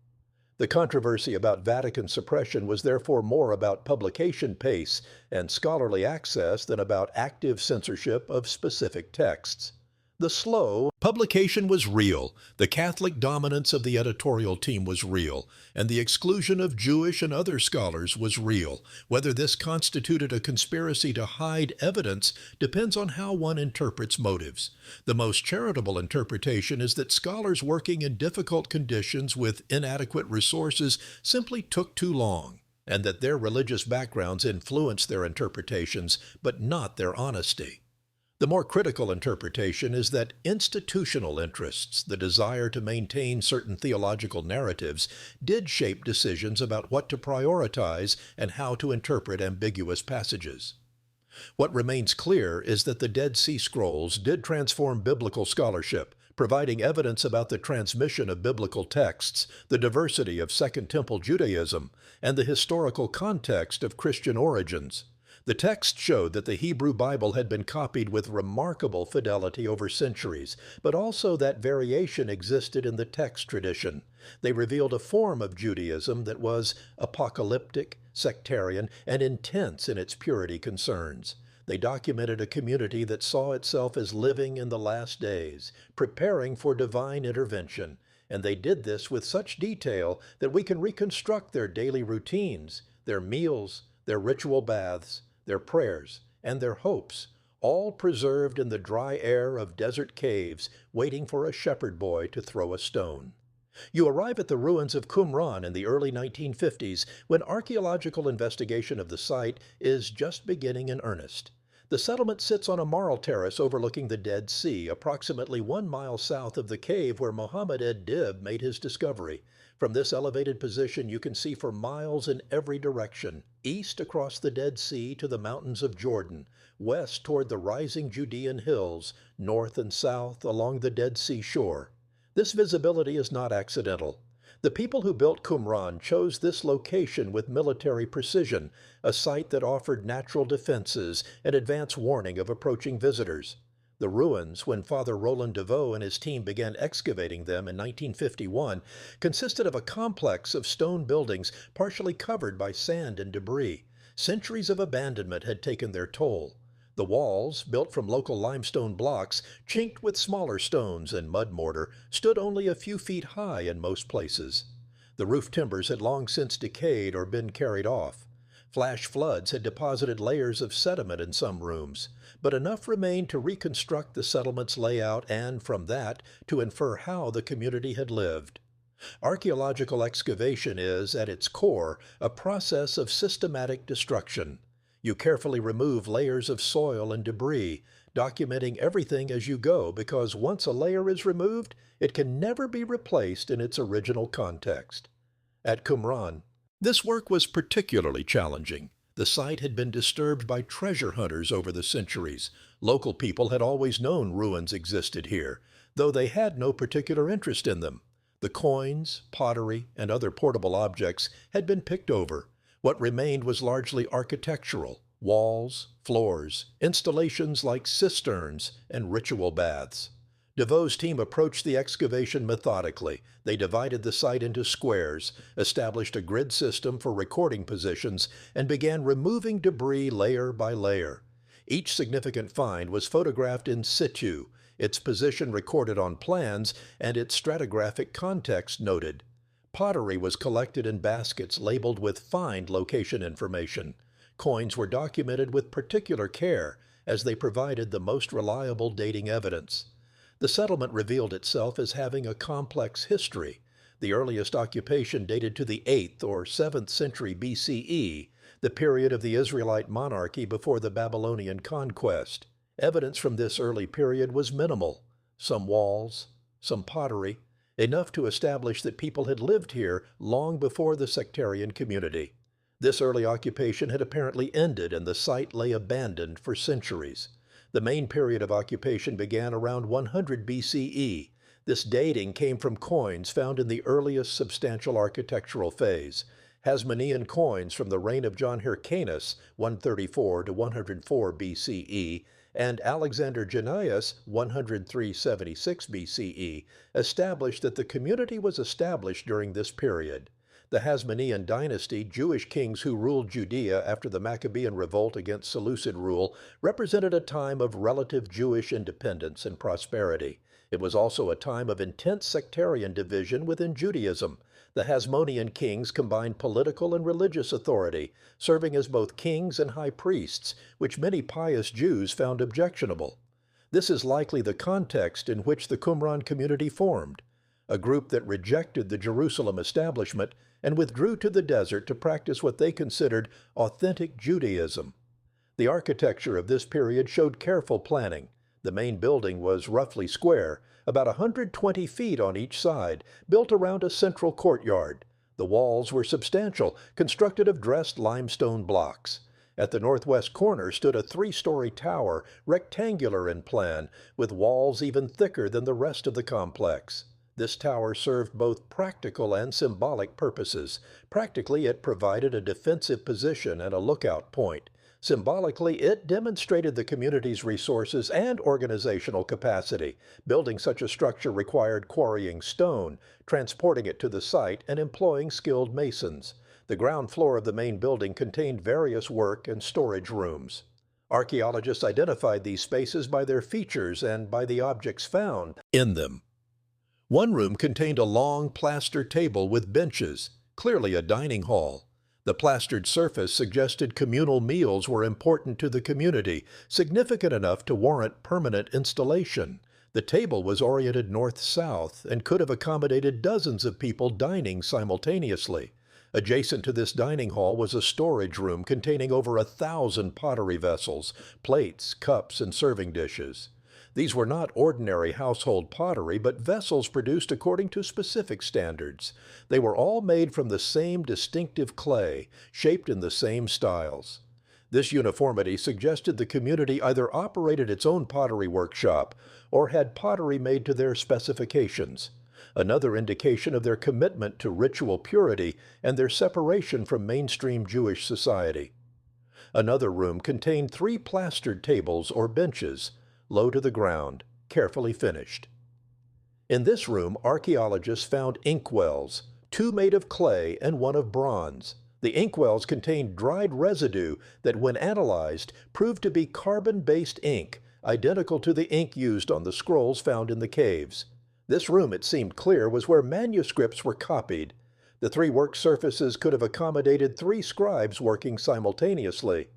The controversy about Vatican suppression was therefore more about publication pace and scholarly access than about active censorship of specific texts. The slow publication was real, the Catholic dominance of the editorial team was real, and the exclusion of Jewish and other scholars was real. Whether this constituted a conspiracy to hide evidence depends on how one interprets motives. The most charitable interpretation is that scholars working in difficult conditions with inadequate resources simply took too long, and that their religious backgrounds influenced their interpretations, but not their honesty. The more critical interpretation is that institutional interests, the desire to maintain certain theological narratives, did shape decisions about what to prioritize and how to interpret ambiguous passages. What remains clear is that the Dead Sea Scrolls did transform biblical scholarship, providing evidence about the transmission of biblical texts, the diversity of Second Temple Judaism, and the historical context of Christian origins. The text showed that the Hebrew Bible had been copied with remarkable fidelity over centuries, but also that variation existed in the text tradition. They revealed a form of Judaism that was apocalyptic, sectarian, and intense in its purity concerns. They documented a community that saw itself as living in the last days, preparing for divine intervention, and they did this with such detail that we can reconstruct their daily routines, their meals, their ritual baths, their prayers, and their hopes, all preserved in the dry air of desert caves, waiting for a shepherd boy to throw a stone. You arrive at the ruins of Qumran in the early 1950s, when archaeological investigation of the site is just beginning in earnest. The settlement sits on a marl terrace overlooking the Dead Sea, approximately 1 mile south of the cave where Muhammad ed-Dib made his discovery. From this elevated position, you can see for miles in every direction, east across the Dead Sea to the mountains of Jordan, west toward the rising Judean hills, north and south along the Dead Sea shore. This visibility is not accidental. The people who built Qumran chose this location with military precision, a site that offered natural defenses and advance warning of approaching visitors. The ruins, when Father Roland DeVoe and his team began excavating them in 1951, consisted of a complex of stone buildings partially covered by sand and debris. Centuries of abandonment had taken their toll. The walls, built from local limestone blocks, chinked with smaller stones and mud mortar, stood only a few feet high in most places. The roof timbers had long since decayed or been carried off. Flash floods had deposited layers of sediment in some rooms, but enough remained to reconstruct the settlement's layout and, from that, to infer how the community had lived. Archaeological excavation is, at its core, a process of systematic destruction. You carefully remove layers of soil and debris, documenting everything as you go, because once a layer is removed, it can never be replaced in its original context. At Qumran, this work was particularly challenging. The site had been disturbed by treasure hunters over the centuries. Local people had always known ruins existed here, though they had no particular interest in them. The coins, pottery, and other portable objects had been picked over. What remained was largely architectural: walls, floors, installations like cisterns, and ritual baths. DeVoe's team approached the excavation methodically. They divided the site into squares, established a grid system for recording positions, and began removing debris layer by layer. Each significant find was photographed in situ, its position recorded on plans, and its stratigraphic context noted. Pottery was collected in baskets labeled with find location information. Coins were documented with particular care, as they provided the most reliable dating evidence. The settlement revealed itself as having a complex history. The earliest occupation dated to the 8th or 7th century BCE, the period of the Israelite monarchy before the Babylonian conquest. Evidence from this early period was minimal: some walls, some pottery, enough to establish that people had lived here long before the sectarian community. This early occupation had apparently ended, and the site lay abandoned for centuries. The main period of occupation began around 100 BCE. This dating came from coins found in the earliest substantial architectural phase. Hasmonean coins from the reign of John Hyrcanus, 134 to 104 BCE, and Alexander Jannaeus, 103-76 BCE, established that the community was established during this period. The Hasmonean dynasty, Jewish kings who ruled Judea after the Maccabean revolt against Seleucid rule, represented a time of relative Jewish independence and prosperity. It was also a time of intense sectarian division within Judaism. The Hasmonean kings combined political and religious authority, serving as both kings and high priests, which many pious Jews found objectionable. This is likely the context in which the Qumran community formed, a group that rejected the Jerusalem establishment and withdrew to the desert to practice what they considered authentic Judaism. The architecture of this period showed careful planning. The main building was roughly square, about 120 feet on each side, built around a central courtyard. The walls were substantial, constructed of dressed limestone blocks. At the northwest corner stood a three-story tower, rectangular in plan, with walls even thicker than the rest of the complex. This tower served both practical and symbolic purposes. Practically, it provided a defensive position and a lookout point. Symbolically, it demonstrated the community's resources and organizational capacity. Building such a structure required quarrying stone, transporting it to the site, and employing skilled masons. The ground floor of the main building contained various work and storage rooms. Archaeologists identified these spaces by their features and by the objects found in them. One room contained a long plaster table with benches, clearly a dining hall. The plastered surface suggested communal meals were important to the community, significant enough to warrant permanent installation. The table was oriented north-south and could have accommodated dozens of people dining simultaneously. Adjacent to this dining hall was a storage room containing over 1,000 pottery vessels, plates, cups, and serving dishes. These were not ordinary household pottery, but vessels produced according to specific standards. They were all made from the same distinctive clay, shaped in the same styles. This uniformity suggested the community either operated its own pottery workshop or had pottery made to their specifications, another indication of their commitment to ritual purity and their separation from mainstream Jewish society. Another room contained 3 plastered tables or benches, low to the ground, carefully finished. In this room, archaeologists found inkwells, 2 made of clay and 1 of bronze. The inkwells contained dried residue that, when analyzed, proved to be carbon-based ink, identical to the ink used on the scrolls found in the caves. This room, it seemed clear, was where manuscripts were copied. The 3 work surfaces could have accommodated 3 scribes working simultaneously.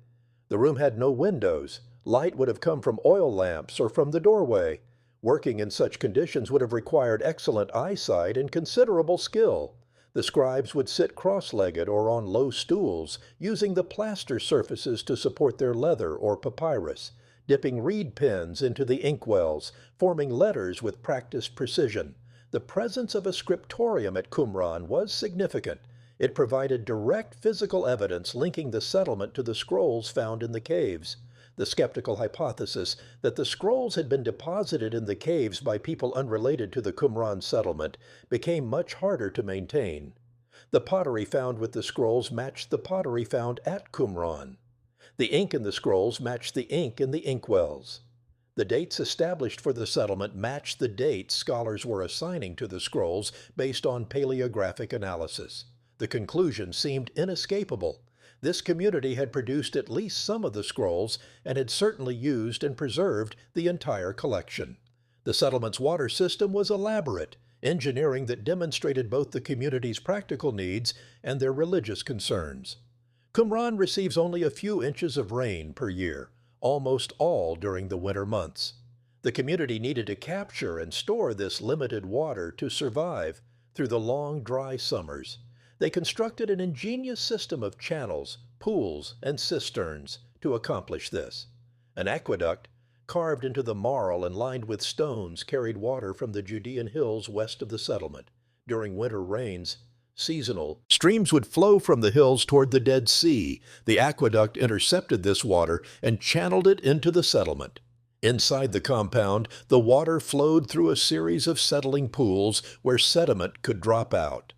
The room had no windows. Light would have come from oil lamps or from the doorway. Working in such conditions would have required excellent eyesight and considerable skill. The scribes would sit cross-legged or on low stools, using the plaster surfaces to support their leather or papyrus, dipping reed pens into the inkwells, forming letters with practiced precision. The presence of a scriptorium at Qumran was significant. It provided direct physical evidence linking the settlement to the scrolls found in the caves. The skeptical hypothesis that the scrolls had been deposited in the caves by people unrelated to the Qumran settlement became much harder to maintain. The pottery found with the scrolls matched the pottery found at Qumran. The ink in the scrolls matched the ink in the inkwells. The dates established for the settlement matched the dates scholars were assigning to the scrolls based on paleographic analysis. The conclusion seemed inescapable. This community had produced at least some of the scrolls and had certainly used and preserved the entire collection. The settlement's water system was elaborate, engineering that demonstrated both the community's practical needs and their religious concerns. Qumran receives only a few inches of rain per year, almost all during the winter months. The community needed to capture and store this limited water to survive through the long, dry summers. They constructed an ingenious system of channels, pools, and cisterns to accomplish this. An aqueduct, carved into the marl and lined with stones, carried water from the Judean hills west of the settlement. During winter rains, seasonal, streams would flow from the hills toward the Dead Sea. The aqueduct intercepted this water and channeled it into the settlement. Inside the compound, the water flowed through a series of settling pools where sediment could drop out.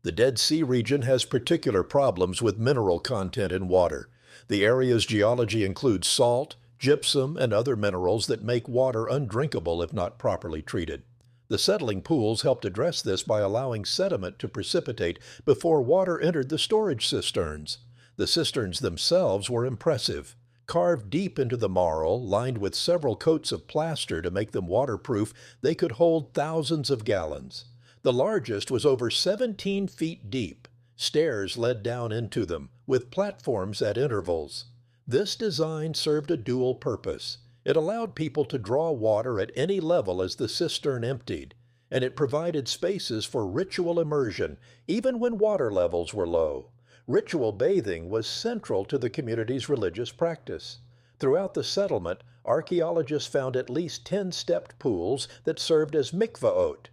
The Dead Sea region has particular problems with mineral content in water. The area's geology includes salt, gypsum, and other minerals that make water undrinkable if not properly treated. The settling pools helped address this by allowing sediment to precipitate before water entered the storage cisterns. The cisterns themselves were impressive. Carved deep into the marl, lined with several coats of plaster to make them waterproof, they could hold thousands of gallons. The largest was over 17 feet deep. Stairs led down into them, with platforms at intervals. This design served a dual purpose. It allowed people to draw water at any level as the cistern emptied, and it provided spaces for ritual immersion, even when water levels were low. Ritual bathing was central to the community's religious practice. Throughout the settlement, archaeologists found at least 10 stepped pools that served as mikvaot,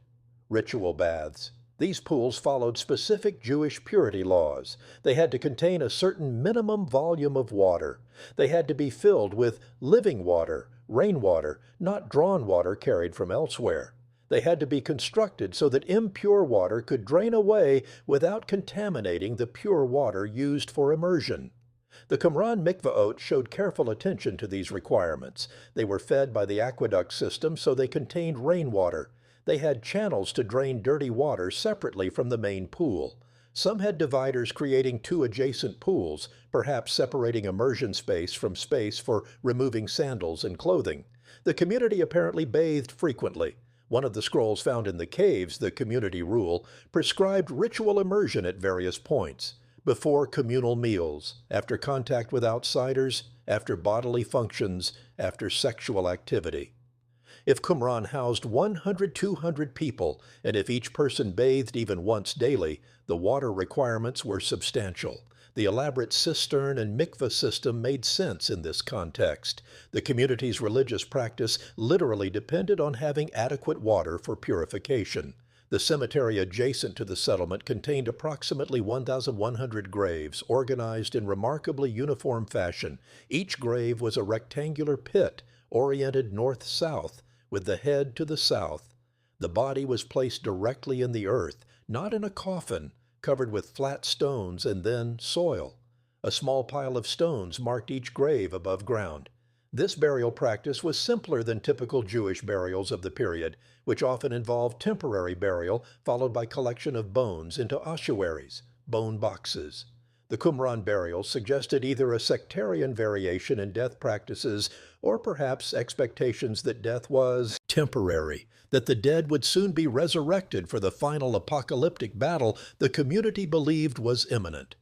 ritual baths. These pools followed specific Jewish purity laws. They had to contain a certain minimum volume of water. They had to be filled with living water, rainwater, not drawn water carried from elsewhere. They had to be constructed so that impure water could drain away without contaminating the pure water used for immersion. The Qumran mikvaot showed careful attention to these requirements. They were fed by the aqueduct system, so they contained rainwater. They had channels to drain dirty water separately from the main pool. Some had dividers creating 2 adjacent pools, perhaps separating immersion space from space for removing sandals and clothing. The community apparently bathed frequently. One of the scrolls found in the caves, the community rule, prescribed ritual immersion at various points: before communal meals, after contact with outsiders, after bodily functions, after sexual activity. If Qumran housed 100–200 people, and if each person bathed even once daily, the water requirements were substantial. The elaborate cistern and mikveh system made sense in this context. The community's religious practice literally depended on having adequate water for purification. The cemetery adjacent to the settlement contained approximately 1,100 graves, organized in remarkably uniform fashion. Each grave was a rectangular pit, oriented north-south, with the head to the south. The body was placed directly in the earth, not in a coffin, covered with flat stones and then soil. A small pile of stones marked each grave above ground. This burial practice was simpler than typical Jewish burials of the period, which often involved temporary burial followed by collection of bones into ossuaries, bone boxes. The Qumran burial suggested either a sectarian variation in death practices or perhaps expectations that death was temporary, that the dead would soon be resurrected for the final apocalyptic battle the community believed was imminent.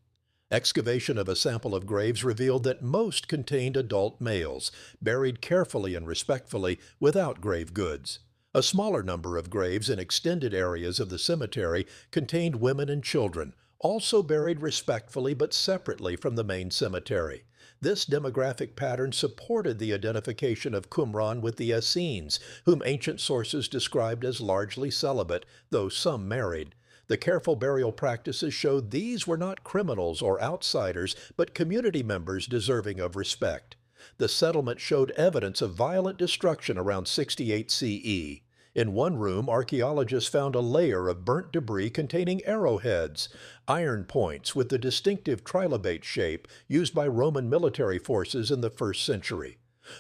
Excavation of a sample of graves revealed that most contained adult males, buried carefully and respectfully without grave goods. A smaller number of graves in extended areas of the cemetery contained women and children, also buried respectfully but separately from the main cemetery. This demographic pattern supported the identification of Qumran with the Essenes, whom ancient sources described as largely celibate, though some married. The careful burial practices showed these were not criminals or outsiders, but community members deserving of respect. The settlement showed evidence of violent destruction around 68 CE. In one room, archaeologists found a layer of burnt debris containing arrowheads, iron points with the distinctive trilobate shape used by Roman military forces in the 1st century.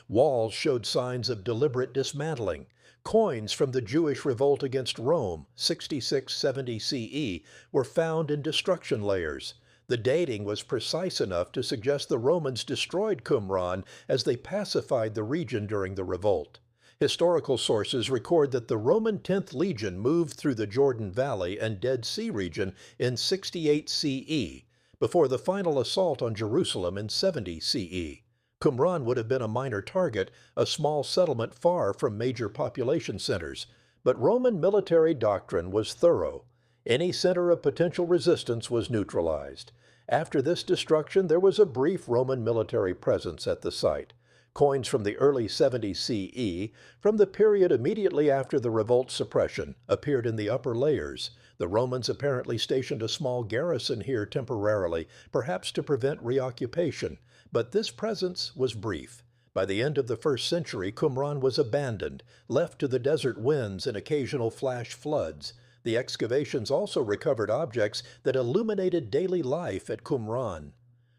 Walls showed signs of deliberate dismantling. Coins from the Jewish revolt against Rome, 66–70 CE, were found in destruction layers. The dating was precise enough to suggest the Romans destroyed Qumran as they pacified the region during the revolt. Historical sources record that the Roman 10th Legion moved through the Jordan Valley and Dead Sea region in 68 CE, before the final assault on Jerusalem in 70 CE. Qumran would have been a minor target, a small settlement far from major population centers, but Roman military doctrine was thorough. Any center of potential resistance was neutralized. After this destruction, there was a brief Roman military presence at the site. Coins from the early 70 CE, from the period immediately after the revolt suppression, appeared in the upper layers. The Romans apparently stationed a small garrison here temporarily, perhaps to prevent reoccupation, but this presence was brief. By the end of the 1st century, Qumran was abandoned, left to the desert winds and occasional flash floods. The excavations also recovered objects that illuminated daily life at Qumran.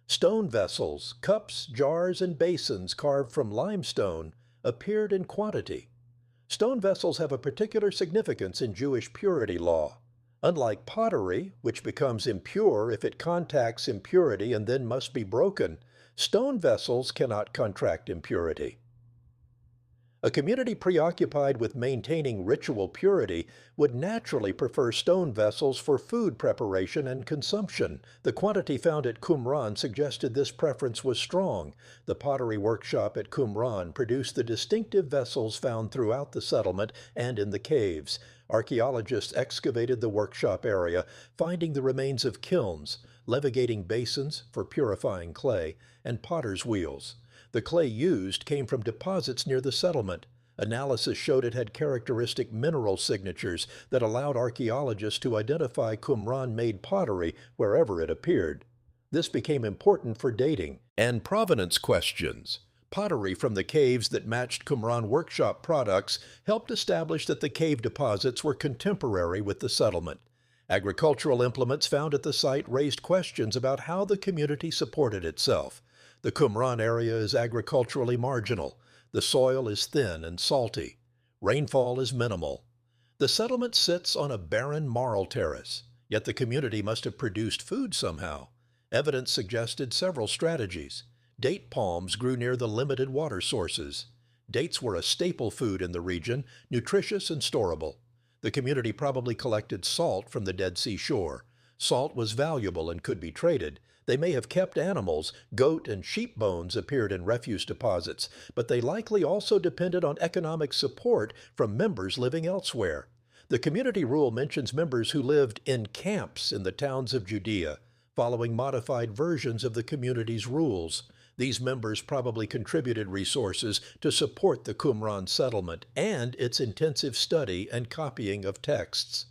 Stone vessels, cups, jars, and basins carved from limestone appeared in quantity. Stone vessels have a particular significance in Jewish purity law. Unlike pottery, which becomes impure if it contacts impurity and then must be broken, stone vessels cannot contract impurity. A community preoccupied with maintaining ritual purity would naturally prefer stone vessels for food preparation and consumption. The quantity found at Qumran suggested this preference was strong. The pottery workshop at Qumran produced the distinctive vessels found throughout the settlement and in the caves. Archaeologists excavated the workshop area, finding the remains of kilns, levigating basins for purifying clay, and potter's wheels. The clay used came from deposits near the settlement. Analysis showed it had characteristic mineral signatures that allowed archaeologists to identify Qumran-made pottery wherever it appeared. This became important for dating and provenance questions. Pottery from the caves that matched Qumran workshop products helped establish that the cave deposits were contemporary with the settlement. Agricultural implements found at the site raised questions about how the community supported itself. The Qumran area is agriculturally marginal. The soil is thin and salty. Rainfall is minimal. The settlement sits on a barren marl terrace, yet the community must have produced food somehow. Evidence suggested several strategies. Date palms grew near the limited water sources. Dates were a staple food in the region, nutritious and storable. The community probably collected salt from the Dead Sea shore. Salt was valuable and could be traded. They may have kept animals. Goat and sheep bones appeared in refuse deposits, but they likely also depended on economic support from members living elsewhere. The community rule mentions members who lived in camps in the towns of Judea, following modified versions of the community's rules. These members probably contributed resources to support the Qumran settlement and its intensive study and copying of texts.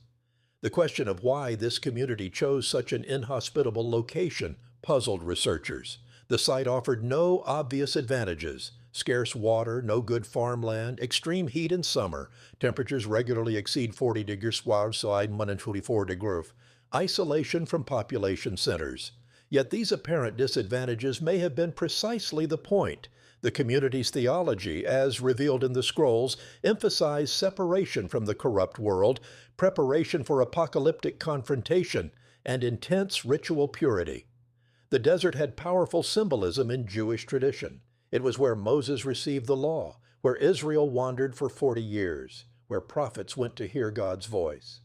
The question of why this community chose such an inhospitable location puzzled researchers. The site offered no obvious advantages: scarce water, no good farmland, extreme heat in summer, temperatures regularly exceed 40 degrees outside, 124 degrees, isolation from population centers. Yet these apparent disadvantages may have been precisely the point. The community's theology, as revealed in the scrolls, emphasized separation from the corrupt world, preparation for apocalyptic confrontation, and intense ritual purity. The desert had powerful symbolism in Jewish tradition. It was where Moses received the law, where Israel wandered for 40 years, where prophets went to hear God's voice.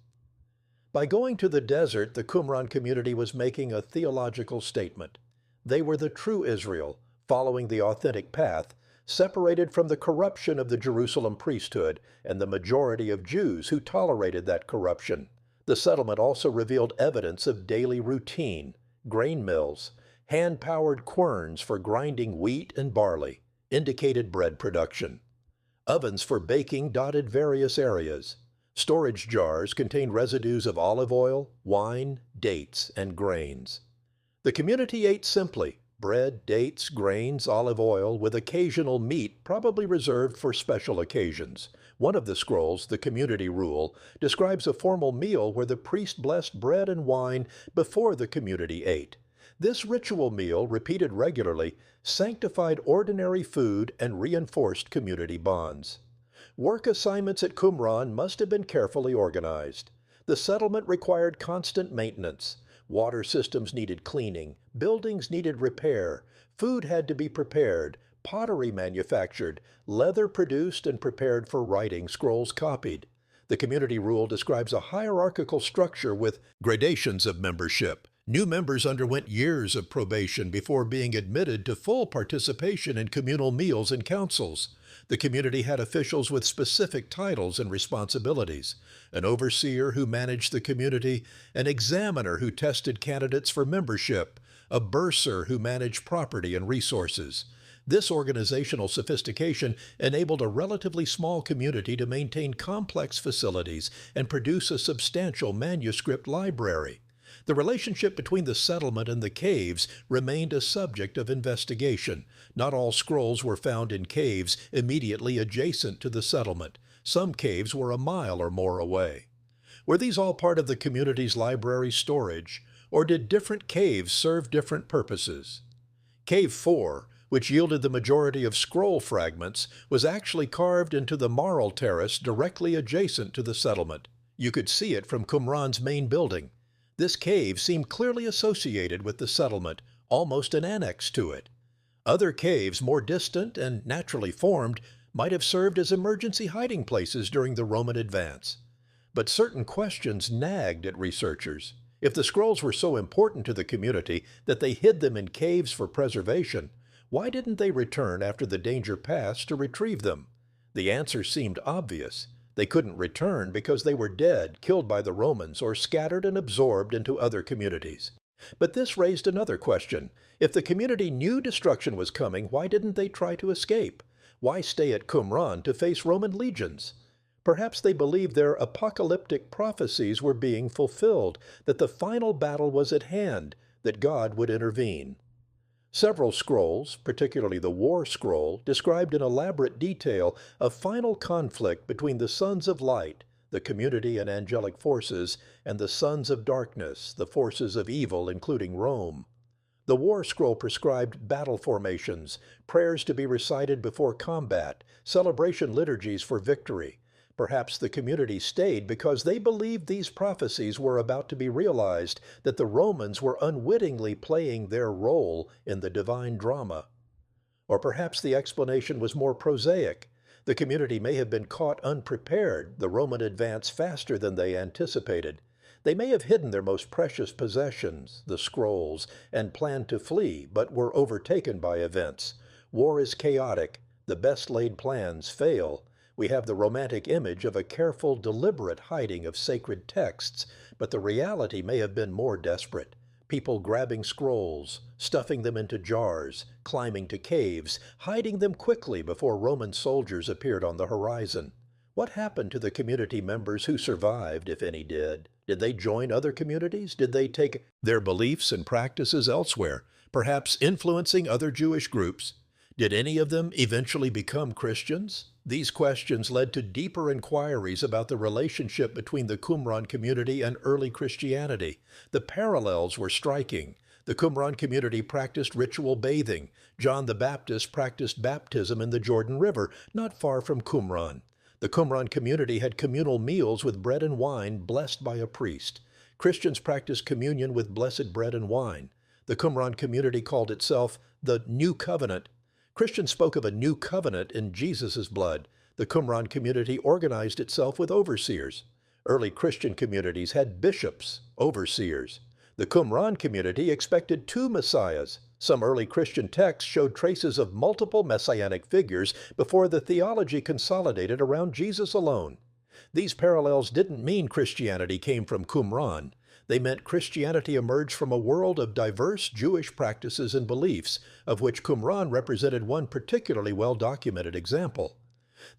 By going to the desert, the Qumran community was making a theological statement. They were the true Israel, following the authentic path, separated from the corruption of the Jerusalem priesthood and the majority of Jews who tolerated that corruption. The settlement also revealed evidence of daily routine: grain mills, hand-powered querns for grinding wheat and barley, indicated bread production. Ovens for baking dotted various areas. Storage jars contained residues of olive oil, wine, dates, and grains. The community ate simply: bread, dates, grains, olive oil, with occasional meat probably reserved for special occasions. One of the scrolls, the community rule, describes a formal meal where the priest blessed bread and wine before the community ate. This ritual meal, repeated regularly, sanctified ordinary food and reinforced community bonds. Work assignments at Qumran must have been carefully organized. The settlement required constant maintenance. Water systems needed cleaning, buildings needed repair, food had to be prepared, pottery manufactured, leather produced and prepared for writing, scrolls copied. The community rule describes a hierarchical structure with gradations of membership. New members underwent years of probation before being admitted to full participation in communal meals and councils. The community had officials with specific titles and responsibilities: an overseer who managed the community, an examiner who tested candidates for membership, a bursar who managed property and resources. This organizational sophistication enabled a relatively small community to maintain complex facilities and produce a substantial manuscript library. The relationship between the settlement and the caves remained a subject of investigation. Not all scrolls were found in caves immediately adjacent to the settlement. Some caves were a mile or more away. Were these all part of the community's library storage, or did different caves serve different purposes? Cave 4, which yielded the majority of scroll fragments, was actually carved into the marl terrace directly adjacent to the settlement. You could see it from Qumran's main building. This cave seemed clearly associated with the settlement, almost an annex to it. Other caves, more distant and naturally formed, might have served as emergency hiding places during the Roman advance. But certain questions nagged at researchers. If the scrolls were so important to the community that they hid them in caves for preservation, why didn't they return after the danger passed to retrieve them? The answer seemed obvious. They couldn't return because they were dead, killed by the Romans, or scattered and absorbed into other communities. But this raised another question. If the community knew destruction was coming, why didn't they try to escape? Why stay at Qumran to face Roman legions? Perhaps they believed their apocalyptic prophecies were being fulfilled, that the final battle was at hand, that God would intervene. Several scrolls, particularly the War Scroll, described in elaborate detail a final conflict between the Sons of Light, the community and angelic forces, and the Sons of Darkness, the forces of evil, including Rome. The War Scroll prescribed battle formations, prayers to be recited before combat, celebration liturgies for victory. Perhaps the community stayed because they believed these prophecies were about to be realized, that the Romans were unwittingly playing their role in the divine drama. Or perhaps the explanation was more prosaic. The community may have been caught unprepared, the Roman advance faster than they anticipated. They may have hidden their most precious possessions, the scrolls, and planned to flee, but were overtaken by events. War is chaotic. The best laid plans fail. We have the romantic image of a careful, deliberate hiding of sacred texts, but the reality may have been more desperate. People grabbing scrolls, stuffing them into jars, climbing to caves, hiding them quickly before Roman soldiers appeared on the horizon. What happened to the community members who survived, if any did? Did they join other communities? Did they take their beliefs and practices elsewhere, perhaps influencing other Jewish groups? Did any of them eventually become Christians? These questions led to deeper inquiries about the relationship between the Qumran community and early Christianity. The parallels were striking. The Qumran community practiced ritual bathing. John the Baptist practiced baptism in the Jordan River, not far from Qumran. The Qumran community had communal meals with bread and wine blessed by a priest. Christians practiced communion with blessed bread and wine. The Qumran community called itself the New Covenant. Christians spoke of a new covenant in Jesus' blood. The Qumran community organized itself with overseers. Early Christian communities had bishops, overseers. The Qumran community expected two messiahs. Some early Christian texts showed traces of multiple messianic figures before the theology consolidated around Jesus alone. These parallels didn't mean Christianity came from Qumran. They meant Christianity emerged from a world of diverse Jewish practices and beliefs, of which Qumran represented one particularly well-documented example.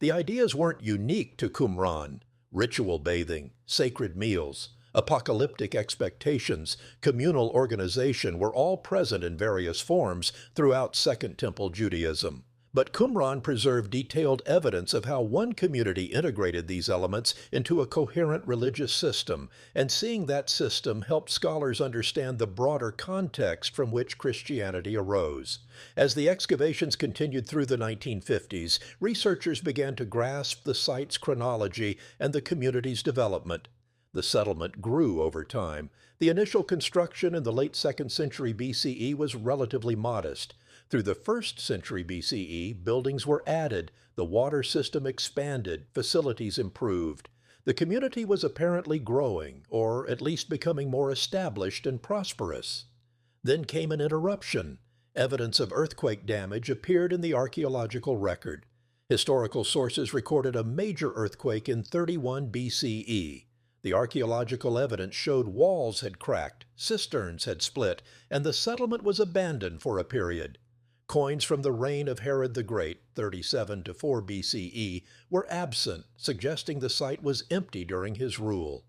The ideas weren't unique to Qumran. Ritual bathing, sacred meals, apocalyptic expectations, communal organization were all present in various forms throughout Second Temple Judaism. But Qumran preserved detailed evidence of how one community integrated these elements into a coherent religious system, and seeing that system helped scholars understand the broader context from which Christianity arose. As the excavations continued through the 1950s, researchers began to grasp the site's chronology and the community's development. The settlement grew over time. The initial construction in the late 2nd century BCE was relatively modest. Through the 1st century BCE, buildings were added, the water system expanded, facilities improved. The community was apparently growing, or at least becoming more established and prosperous. Then came an interruption. Evidence of earthquake damage appeared in the archaeological record. Historical sources recorded a major earthquake in 31 BCE. The archaeological evidence showed walls had cracked, cisterns had split, and the settlement was abandoned for a period. Coins from the reign of Herod the Great, 37 to 4 BCE, were absent, suggesting the site was empty during his rule.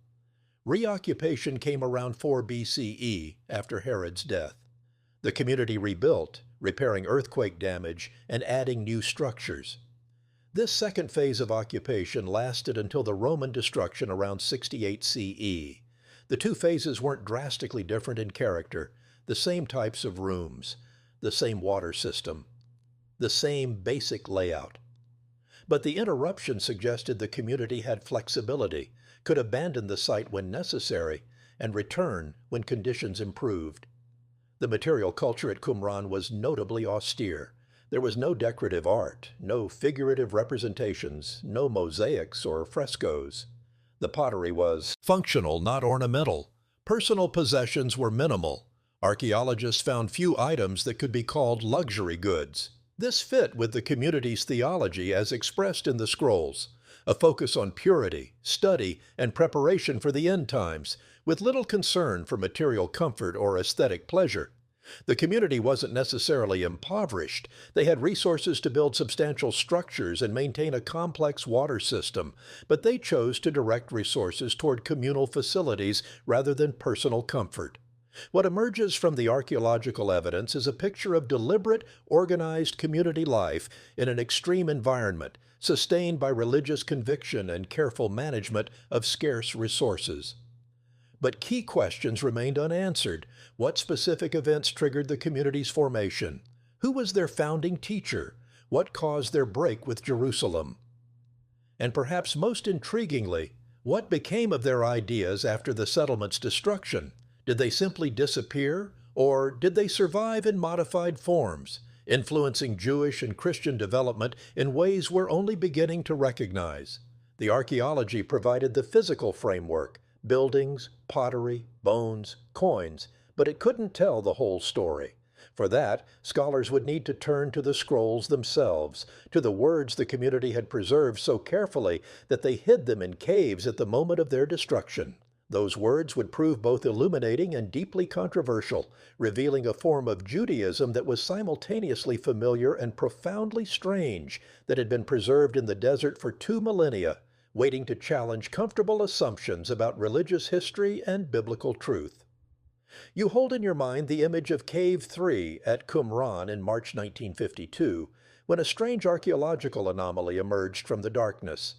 Reoccupation came around 4 BCE, after Herod's death. The community rebuilt, repairing earthquake damage and adding new structures. This second phase of occupation lasted until the Roman destruction around 68 CE. The two phases weren't drastically different in character, the same types of rooms. the same water system, the same basic layout. But the interruption suggested the community had flexibility, could abandon the site when necessary, and return when conditions improved. The material culture at Qumran was notably austere. There was no decorative art, no figurative representations, no mosaics or frescoes. The pottery was functional, not ornamental. Personal possessions were minimal. Archaeologists found few items that could be called luxury goods. This fit with the community's theology as expressed in the scrolls, a focus on purity, study, and preparation for the end times, with little concern for material comfort or aesthetic pleasure. The community wasn't necessarily impoverished. They had resources to build substantial structures and maintain a complex water system, but they chose to direct resources toward communal facilities rather than personal comfort. What emerges from the archaeological evidence is a picture of deliberate, organized community life in an extreme environment, sustained by religious conviction and careful management of scarce resources. But key questions remained unanswered. What specific events triggered the community's formation? Who was their founding teacher? What caused their break with Jerusalem? And perhaps most intriguingly, what became of their ideas after the settlement's destruction? Did they simply disappear, or did they survive in modified forms, influencing Jewish and Christian development in ways we're only beginning to recognize? The archaeology provided the physical framework, buildings, pottery, bones, coins, but it couldn't tell the whole story. For that, scholars would need to turn to the scrolls themselves, to the words the community had preserved so carefully that they hid them in caves at the moment of their destruction. Those words would prove both illuminating and deeply controversial, revealing a form of Judaism that was simultaneously familiar and profoundly strange, that had been preserved in the desert for 2 millennia, waiting to challenge comfortable assumptions about religious history and biblical truth. You hold in your mind the image of Cave 3 at Qumran in March 1952, when a strange archaeological anomaly emerged from the darkness.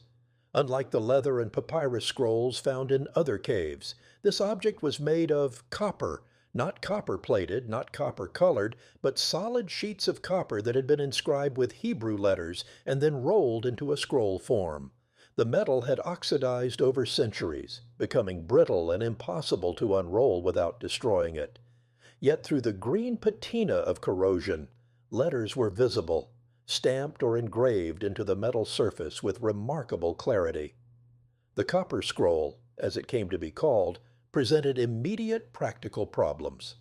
Unlike the leather and papyrus scrolls found in other caves, this object was made of copper, not copper-plated, not copper-colored, but solid sheets of copper that had been inscribed with Hebrew letters and then rolled into a scroll form. The metal had oxidized over centuries, becoming brittle and impossible to unroll without destroying it. Yet through the green patina of corrosion, letters were visible, stamped or engraved into the metal surface with remarkable clarity. The copper scroll, as it came to be called, presented immediate practical problems.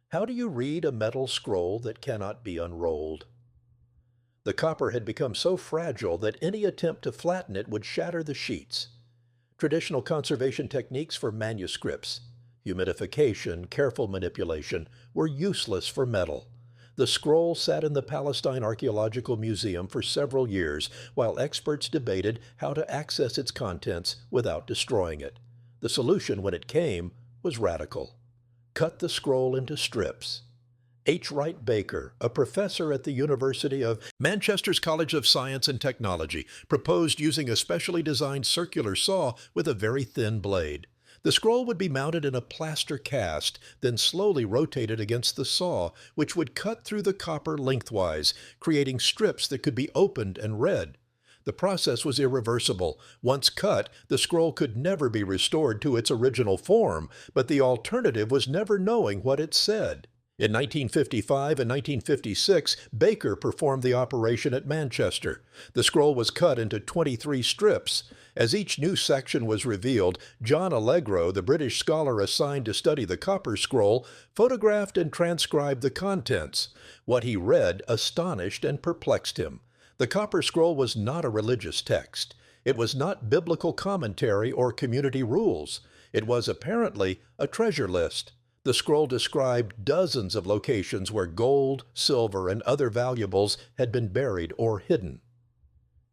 How do you read a metal scroll that cannot be unrolled? The copper had become so fragile that any attempt to flatten it would shatter the sheets. Traditional conservation techniques for manuscripts, humidification, careful manipulation, were useless for metal. The scroll sat in the Palestine Archaeological Museum for several years while experts debated how to access its contents without destroying it. The solution, when it came, was radical. Cut the scroll into strips. H. Wright Baker, a professor at the University of Manchester's College of Science and Technology, proposed using a specially designed circular saw with a very thin blade. The scroll would be mounted in a plaster cast, then slowly rotated against the saw, which would cut through the copper lengthwise, creating strips that could be opened and read. The process was irreversible. Once cut, the scroll could never be restored to its original form, but the alternative was never knowing what it said. In 1955 and 1956, Baker performed the operation at Manchester. The scroll was cut into 23 strips. As each new section was revealed, John Allegro, the British scholar assigned to study the copper scroll, photographed and transcribed the contents. What he read astonished and perplexed him. The copper scroll was not a religious text. It was not biblical commentary or community rules. It was apparently a treasure list. The scroll described dozens of locations where gold, silver, and other valuables had been buried or hidden.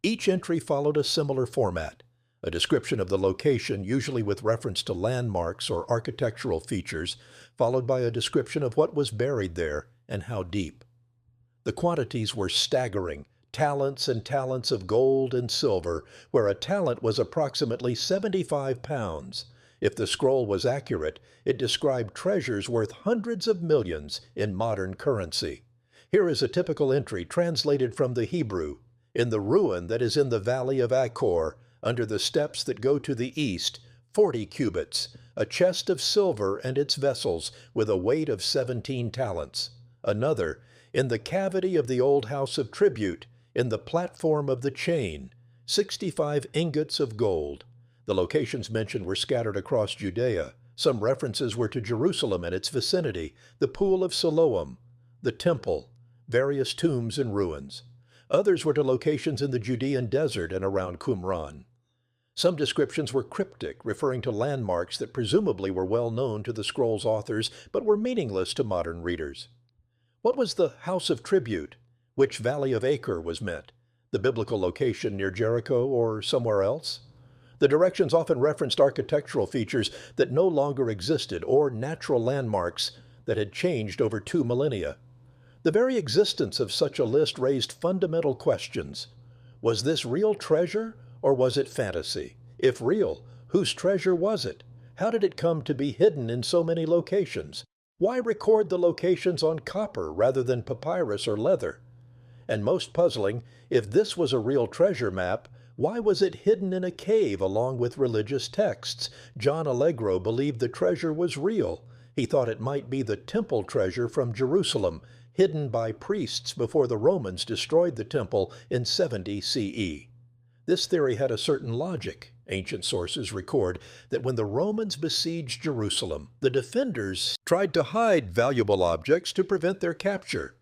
Each entry followed a similar format: a description of the location, usually with reference to landmarks or architectural features, followed by a description of what was buried there and how deep. The quantities were staggering: talents and talents of gold and silver, where a talent was approximately 75 pounds. If the scroll was accurate, it described treasures worth hundreds of millions in modern currency. Here is a typical entry translated from the Hebrew. In the ruin that is in the valley of Achor, under the steps that go to the east, 40 cubits, a chest of silver and its vessels, with a weight of 17 talents. Another, in the cavity of the old house of tribute, in the platform of the chain, 65 ingots of gold. The locations mentioned were scattered across Judea. Some references were to Jerusalem and its vicinity, the Pool of Siloam, the Temple, various tombs and ruins. Others were to locations in the Judean desert and around Qumran. Some descriptions were cryptic, referring to landmarks that presumably were well known to the scroll's authors but were meaningless to modern readers. What was the House of Tribute? Which Valley of Achor was meant? The biblical location near Jericho or somewhere else? The directions often referenced architectural features that no longer existed or natural landmarks that had changed over 2 millennia. The very existence of such a list raised fundamental questions. Was this real treasure, or was it fantasy? If real, whose treasure was it? How did it come to be hidden in so many locations? Why record the locations on copper rather than papyrus or leather? And most puzzling, if this was a real treasure map, why was it hidden in a cave along with religious texts? John Allegro believed the treasure was real. He thought it might be the temple treasure from Jerusalem, hidden by priests before the Romans destroyed the temple in 70 CE. This theory had a certain logic. Ancient sources record that when the Romans besieged Jerusalem, the defenders tried to hide valuable objects to prevent their capture.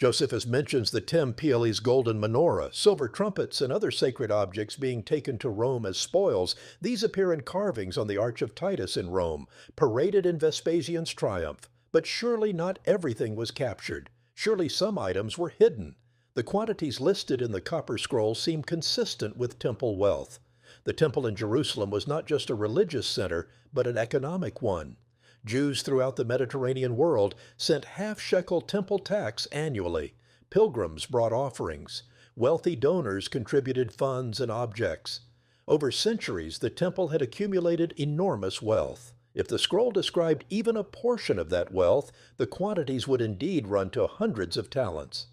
Josephus mentions the Tempiele's golden menorah, silver trumpets, and other sacred objects being taken to Rome as spoils. These appear in carvings on the Arch of Titus in Rome, paraded in Vespasian's triumph. But surely not everything was captured. Surely some items were hidden. The quantities listed in the copper scroll seem consistent with temple wealth. The temple in Jerusalem was not just a religious center, but an economic one. Jews throughout the Mediterranean world sent half-shekel temple tax annually. Pilgrims brought offerings. Wealthy donors contributed funds and objects. Over centuries, the temple had accumulated enormous wealth. If the scroll described even a portion of that wealth, the quantities would indeed run to hundreds of talents.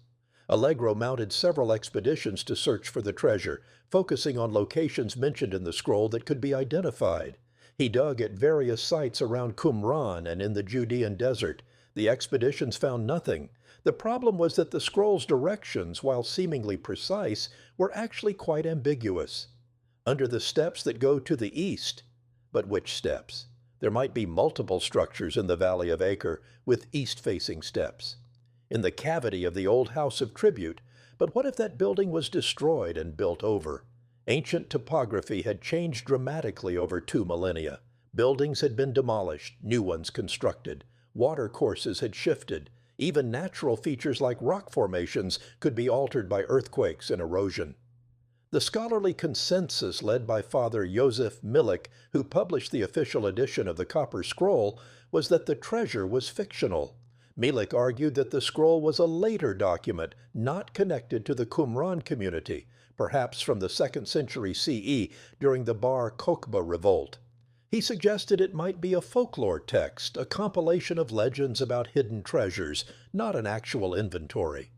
Allegro mounted several expeditions to search for the treasure, focusing on locations mentioned in the scroll that could be identified. He dug at various sites around Qumran and in the Judean desert. The expeditions found nothing. The problem was that the scroll's directions, while seemingly precise, were actually quite ambiguous. Under the steps that go to the east. But which steps? There might be multiple structures in the Valley of Achor with east-facing steps. In the cavity of the old house of tribute, but what if that building was destroyed and built over? Ancient topography had changed dramatically over 2 millennia. Buildings had been demolished, new ones constructed. Water courses had shifted. Even natural features like rock formations could be altered by earthquakes and erosion. The scholarly consensus led by Father Joseph Milik, who published the official edition of the Copper Scroll, was that the treasure was fictional. Milik argued that the scroll was a later document, not connected to the Qumran community, perhaps from the 2nd century CE during the Bar Kokhba revolt. He suggested it might be a folklore text, a compilation of legends about hidden treasures, not an actual inventory.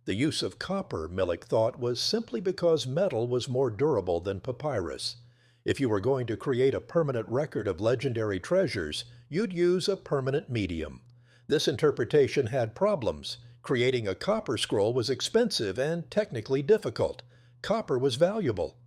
The use of copper, Milik thought, was simply because metal was more durable than papyrus. If you were going to create a permanent record of legendary treasures, you'd use a permanent medium. This interpretation had problems. Creating a copper scroll was expensive and technically difficult. Copper was valuable.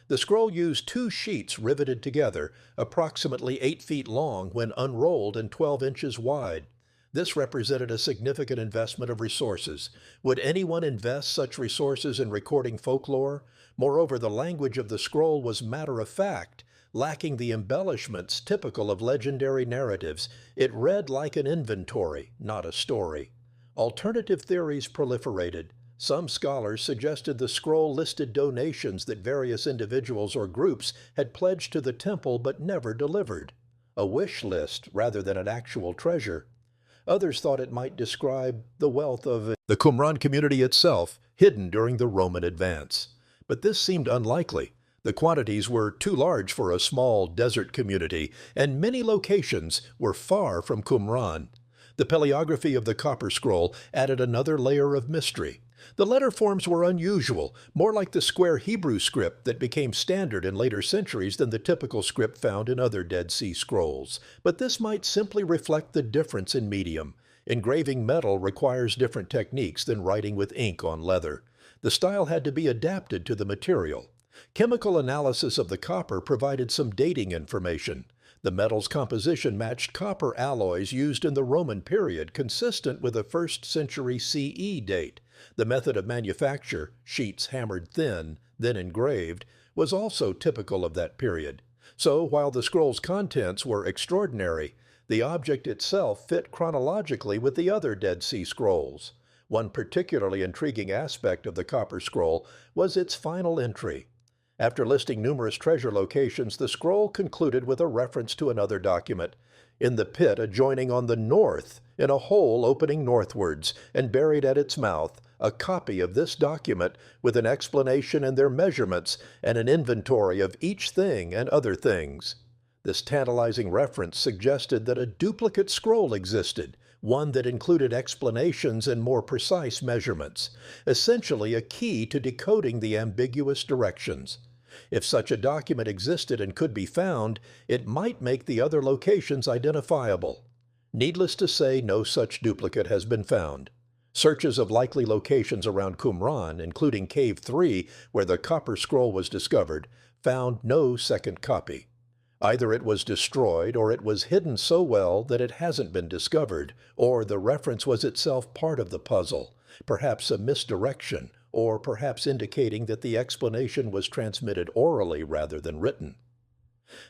The scroll used 2 sheets riveted together, approximately 8 feet long when unrolled and 12 inches wide. This represented a significant investment of resources. Would anyone invest such resources in recording folklore? Moreover, the language of the scroll was matter-of-fact, lacking the embellishments typical of legendary narratives. It read like an inventory, not a story. Alternative theories proliferated. Some scholars suggested the scroll listed donations that various individuals or groups had pledged to the temple but never delivered. A wish list rather than an actual treasure. Others thought it might describe the wealth of the Qumran community itself, hidden during the Roman advance. But this seemed unlikely. The The quantities were too large for a small desert community, and many locations were far from Qumran. The paleography of the copper scroll added another layer of mystery. The letter forms were unusual, more like the square Hebrew script that became standard in later centuries than the typical script found in other Dead Sea Scrolls. But this might simply reflect the difference in medium. Engraving metal requires different techniques than writing with ink on leather. The style had to be adapted to the material. Chemical analysis of the copper provided some dating information. The metal's composition matched copper alloys used in the Roman period, consistent with a 1st century CE date. The method of manufacture, sheets hammered thin, then engraved, was also typical of that period. So, while the scroll's contents were extraordinary, the object itself fit chronologically with the other Dead Sea Scrolls. One particularly intriguing aspect of the copper scroll was its final entry. After listing numerous treasure locations, the scroll concluded with a reference to another document. In the pit adjoining on the north, in a hole opening northwards, and buried at its mouth, a copy of this document with an explanation and their measurements and an inventory of each thing and other things. This tantalizing reference suggested that a duplicate scroll existed, one that included explanations and more precise measurements, essentially a key to decoding the ambiguous directions. If such a document existed and could be found, it might make the other locations identifiable. Needless to say, no such duplicate has been found. Searches of likely locations around Qumran, including Cave 3, where the copper scroll was discovered, found no second copy. Either it was destroyed, or it was hidden so well that it hasn't been discovered, or the reference was itself part of the puzzle, perhaps a misdirection, or perhaps indicating that the explanation was transmitted orally rather than written.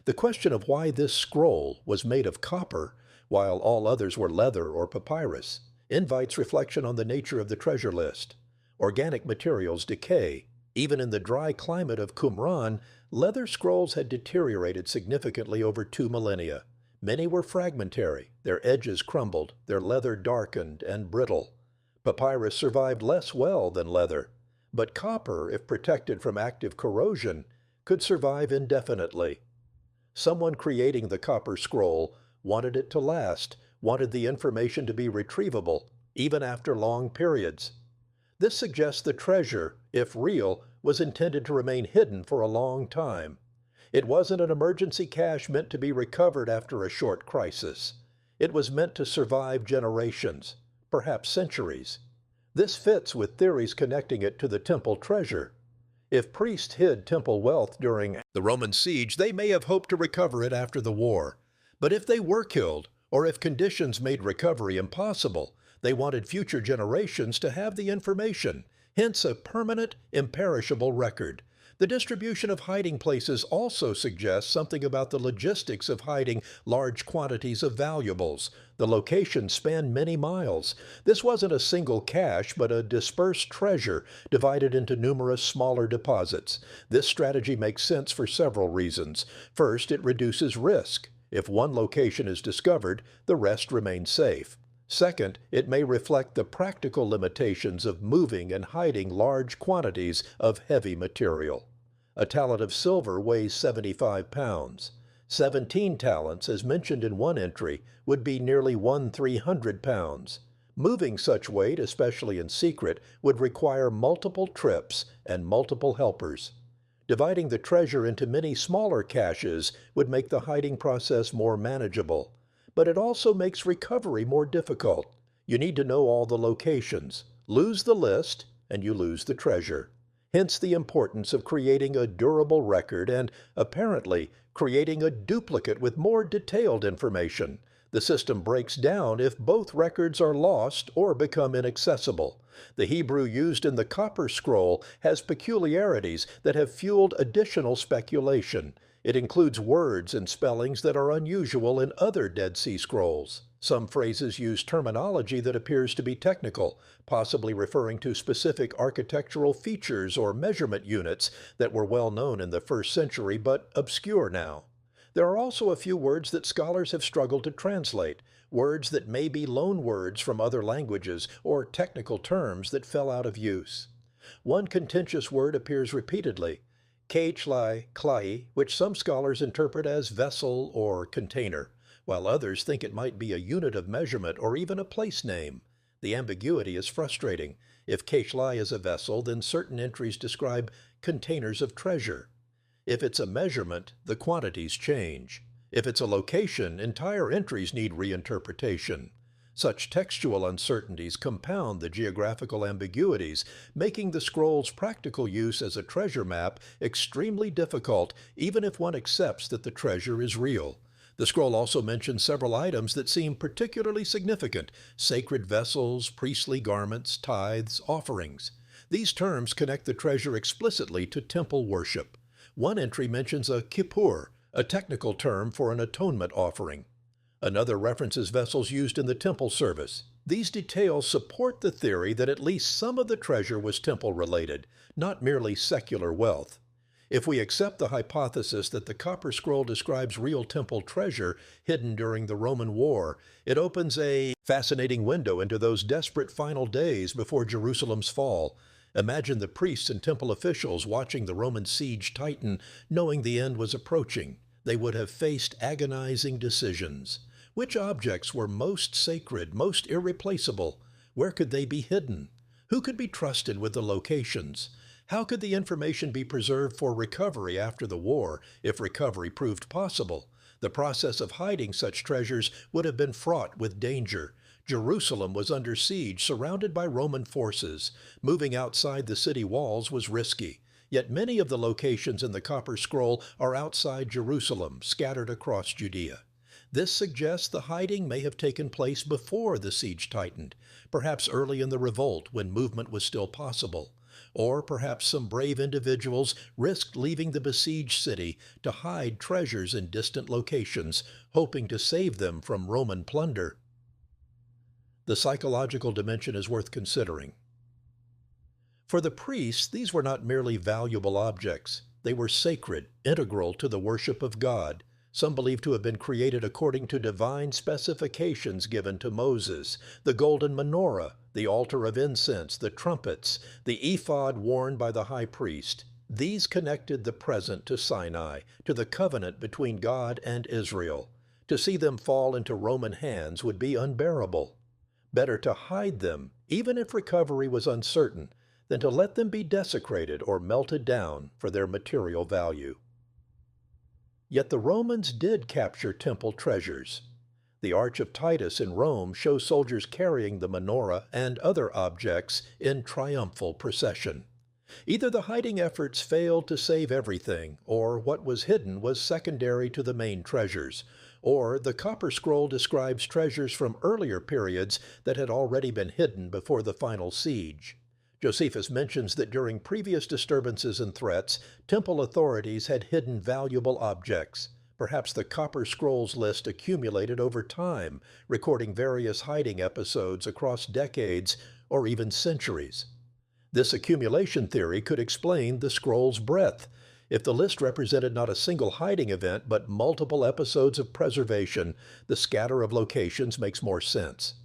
The question of why this scroll was made of copper, while all others were leather or papyrus, invites reflection on the nature of the treasure list. Organic materials decay. Even in the dry climate of Qumran, leather scrolls had deteriorated significantly over 2 millennia. Many were fragmentary, their edges crumbled, their leather darkened and brittle. Papyrus survived less well than leather, but copper, if protected from active corrosion, could survive indefinitely. Someone creating the copper scroll wanted it to last, wanted the information to be retrievable, even after long periods. This suggests the treasure, if real, was intended to remain hidden for a long time. It wasn't an emergency cache meant to be recovered after a short crisis. It was meant to survive generations, perhaps centuries. This fits with theories connecting it to the temple treasure. If priests hid temple wealth during the Roman siege, they may have hoped to recover it after the war. But if they were killed, or if conditions made recovery impossible, they wanted future generations to have the information, hence a permanent, imperishable record. The distribution of hiding places also suggests something about the logistics of hiding large quantities of valuables. The locations span many miles. This wasn't a single cache, but a dispersed treasure divided into numerous smaller deposits. This strategy makes sense for several reasons. First, it reduces risk. If one location is discovered, the rest remain safe. Second, it may reflect the practical limitations of moving and hiding large quantities of heavy material. A talent of silver weighs 75 pounds. 17 talents, as mentioned in one entry, would be nearly 1/300 pounds. Moving such weight, especially in secret, would require multiple trips and multiple helpers. Dividing the treasure into many smaller caches would make the hiding process more manageable. But it also makes recovery more difficult. You need to know all the locations. Lose the list, and you lose the treasure. Hence the importance of creating a durable record and, apparently, creating a duplicate with more detailed information. The system breaks down if both records are lost or become inaccessible. The Hebrew used in the copper scroll has peculiarities that have fueled additional speculation. It includes words and spellings that are unusual in other Dead Sea Scrolls. Some phrases use terminology that appears to be technical, possibly referring to specific architectural features or measurement units that were well known in the 1st century but obscure now. There are also a few words that scholars have struggled to translate, words that may be loan words from other languages or technical terms that fell out of use. One contentious word appears repeatedly: Klai, which some scholars interpret as vessel or container, while others think it might be a unit of measurement or even a place name. The ambiguity is frustrating. If Klai is a vessel, then certain entries describe containers of treasure. If it's a measurement, the quantities change. If it's a location, entire entries need reinterpretation. Such textual uncertainties compound the geographical ambiguities, making the scroll's practical use as a treasure map extremely difficult, even if one accepts that the treasure is real. The scroll also mentions several items that seem particularly significant: sacred vessels, priestly garments, tithes, offerings. These terms connect the treasure explicitly to temple worship. One entry mentions a kippur, a technical term for an atonement offering. Another references vessels used in the temple service. These details support the theory that at least some of the treasure was temple-related, not merely secular wealth. If we accept the hypothesis that the Copper Scroll describes real temple treasure hidden during the Roman War, it opens a fascinating window into those desperate final days before Jerusalem's fall. Imagine the priests and temple officials watching the Roman siege tighten, knowing the end was approaching. They would have faced agonizing decisions. Which objects were most sacred, most irreplaceable? Where could they be hidden? Who could be trusted with the locations? How could the information be preserved for recovery after the war, if recovery proved possible? The process of hiding such treasures would have been fraught with danger. Jerusalem was under siege, surrounded by Roman forces. Moving outside the city walls was risky. Yet many of the locations in the Copper Scroll are outside Jerusalem, scattered across Judea. This suggests the hiding may have taken place before the siege tightened, perhaps early in the revolt when movement was still possible. Or perhaps some brave individuals risked leaving the besieged city to hide treasures in distant locations, hoping to save them from Roman plunder. The psychological dimension is worth considering. For the priests, these were not merely valuable objects. They were sacred, integral to the worship of God. Some believed to have been created according to divine specifications given to Moses: the golden menorah, the altar of incense, the trumpets, the ephod worn by the high priest. These connected the present to Sinai, to the covenant between God and Israel. To see them fall into Roman hands would be unbearable. Better to hide them, even if recovery was uncertain, than to let them be desecrated or melted down for their material value. Yet the Romans did capture temple treasures. The Arch of Titus in Rome shows soldiers carrying the menorah and other objects in triumphal procession. Either the hiding efforts failed to save everything, or what was hidden was secondary to the main treasures, or the Copper Scroll describes treasures from earlier periods that had already been hidden before the final siege. Josephus mentions that during previous disturbances and threats, temple authorities had hidden valuable objects. Perhaps the Copper Scroll's list accumulated over time, recording various hiding episodes across decades or even centuries. This accumulation theory could explain the scroll's breadth. If the list represented not a single hiding event but multiple episodes of preservation, the scatter of locations makes more sense.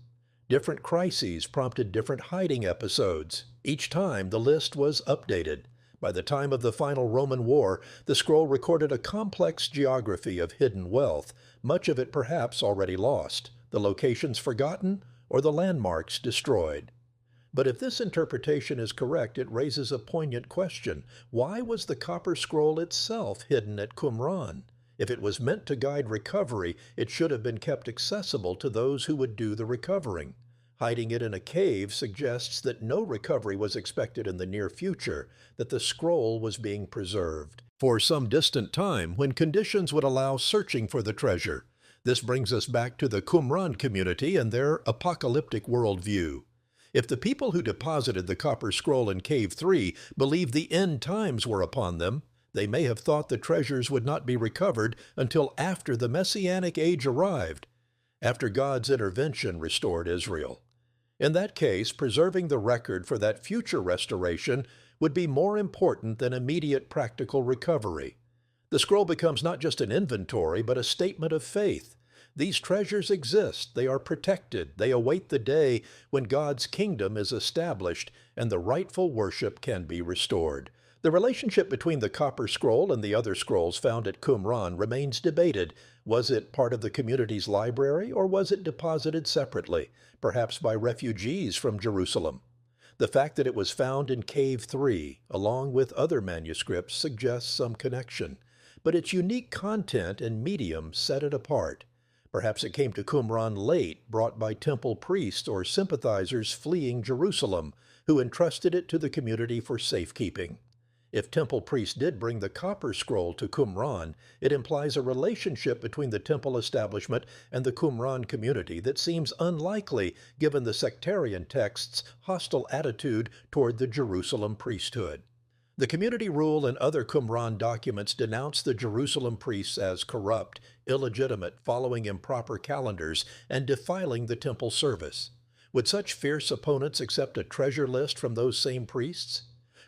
Different crises prompted different hiding episodes. Each time, the list was updated. By the time of the final Roman War, the scroll recorded a complex geography of hidden wealth, much of it perhaps already lost, the locations forgotten, or the landmarks destroyed. But if this interpretation is correct, it raises a poignant question. Why was the Copper Scroll itself hidden at Qumran? If it was meant to guide recovery, it should have been kept accessible to those who would do the recovering. Hiding it in a cave suggests that no recovery was expected in the near future, that the scroll was being preserved for some distant time when conditions would allow searching for the treasure. This brings us back to the Qumran community and their apocalyptic worldview. If the people who deposited the Copper Scroll in Cave 3 believed the end times were upon them, they may have thought the treasures would not be recovered until after the Messianic age arrived, after God's intervention restored Israel. In that case, preserving the record for that future restoration would be more important than immediate practical recovery. The scroll becomes not just an inventory, but a statement of faith. These treasures exist, they are protected, they await the day when God's kingdom is established and the rightful worship can be restored. The relationship between the copper scroll and the other scrolls found at Qumran remains debated. Was it part of the community's library, or was it deposited separately, perhaps by refugees from Jerusalem? The fact that it was found in Cave 3, along with other manuscripts, suggests some connection, but its unique content and medium set it apart. Perhaps it came to Qumran late, brought by temple priests or sympathizers fleeing Jerusalem, who entrusted it to the community for safekeeping. If temple priests did bring the copper scroll to Qumran, it implies a relationship between the temple establishment and the Qumran community that seems unlikely given the sectarian text's hostile attitude toward the Jerusalem priesthood. The community rule and other Qumran documents denounce the Jerusalem priests as corrupt, illegitimate, following improper calendars, and defiling the temple service. Would such fierce opponents accept a treasure list from those same priests?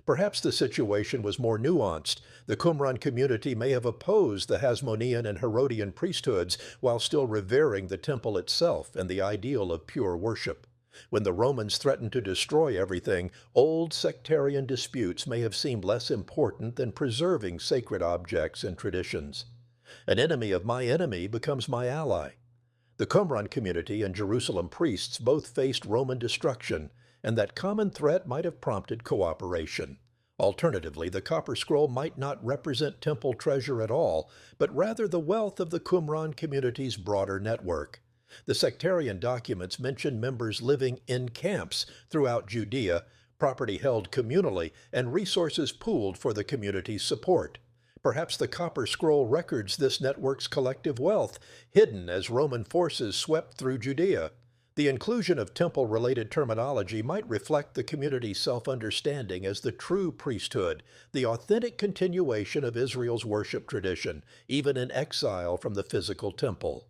Perhaps the situation was more nuanced. The Qumran community may have opposed the Hasmonean and Herodian priesthoods while still revering the temple itself and the ideal of pure worship. When the Romans threatened to destroy everything, old sectarian disputes may have seemed less important than preserving sacred objects and traditions. An enemy of my enemy becomes my ally. The Qumran community and Jerusalem priests both faced Roman destruction, and that common threat might have prompted cooperation. Alternatively, the copper scroll might not represent temple treasure at all, but rather the wealth of the Qumran community's broader network. The sectarian documents mention members living in camps throughout Judea, property held communally, and resources pooled for the community's support. Perhaps the copper scroll records this network's collective wealth, hidden as Roman forces swept through Judea. The inclusion of temple-related terminology might reflect the community's self-understanding as the true priesthood, the authentic continuation of Israel's worship tradition, even in exile from the physical temple.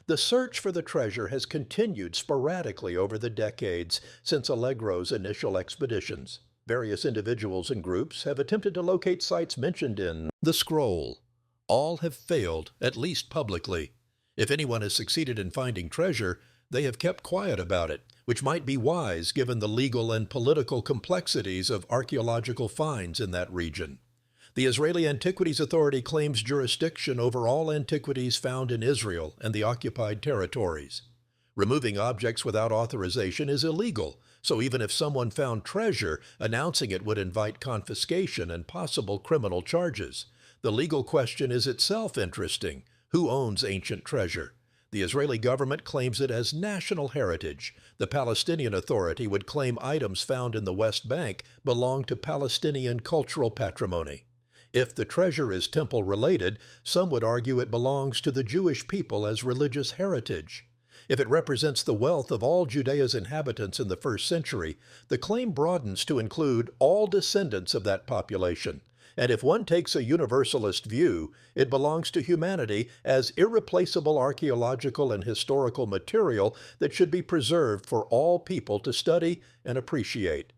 The search for the treasure has continued sporadically over the decades since Allegro's initial expeditions. Various individuals and groups have attempted to locate sites mentioned in the scroll. All have failed, at least publicly. If anyone has succeeded in finding treasure, they have kept quiet about it, which might be wise given the legal and political complexities of archaeological finds in that region. The Israeli Antiquities Authority claims jurisdiction over all antiquities found in Israel and the occupied territories. Removing objects without authorization is illegal, so even if someone found treasure, announcing it would invite confiscation and possible criminal charges. The legal question is itself interesting. Who owns ancient treasure? The Israeli government claims it as national heritage. The Palestinian Authority would claim items found in the West Bank belong to Palestinian cultural patrimony. If the treasure is temple-related, some would argue it belongs to the Jewish people as religious heritage. If it represents the wealth of all Judea's inhabitants in the first century, the claim broadens to include all descendants of that population. And if one takes a universalist view, it belongs to humanity as irreplaceable archaeological and historical material that should be preserved for all people to study and appreciate.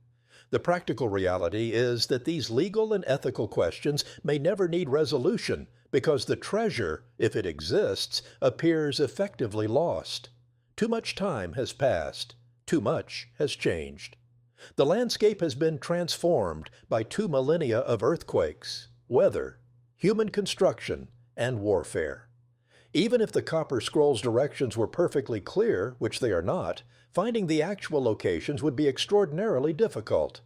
The practical reality is that these legal and ethical questions may never need resolution because the treasure, if it exists, appears effectively lost. Too much time has passed. Too much has changed. The landscape has been transformed by 2 millennia of earthquakes, weather, human construction, and warfare. Even if the copper scroll's directions were perfectly clear, which they are not, finding the actual locations would be extraordinarily difficult.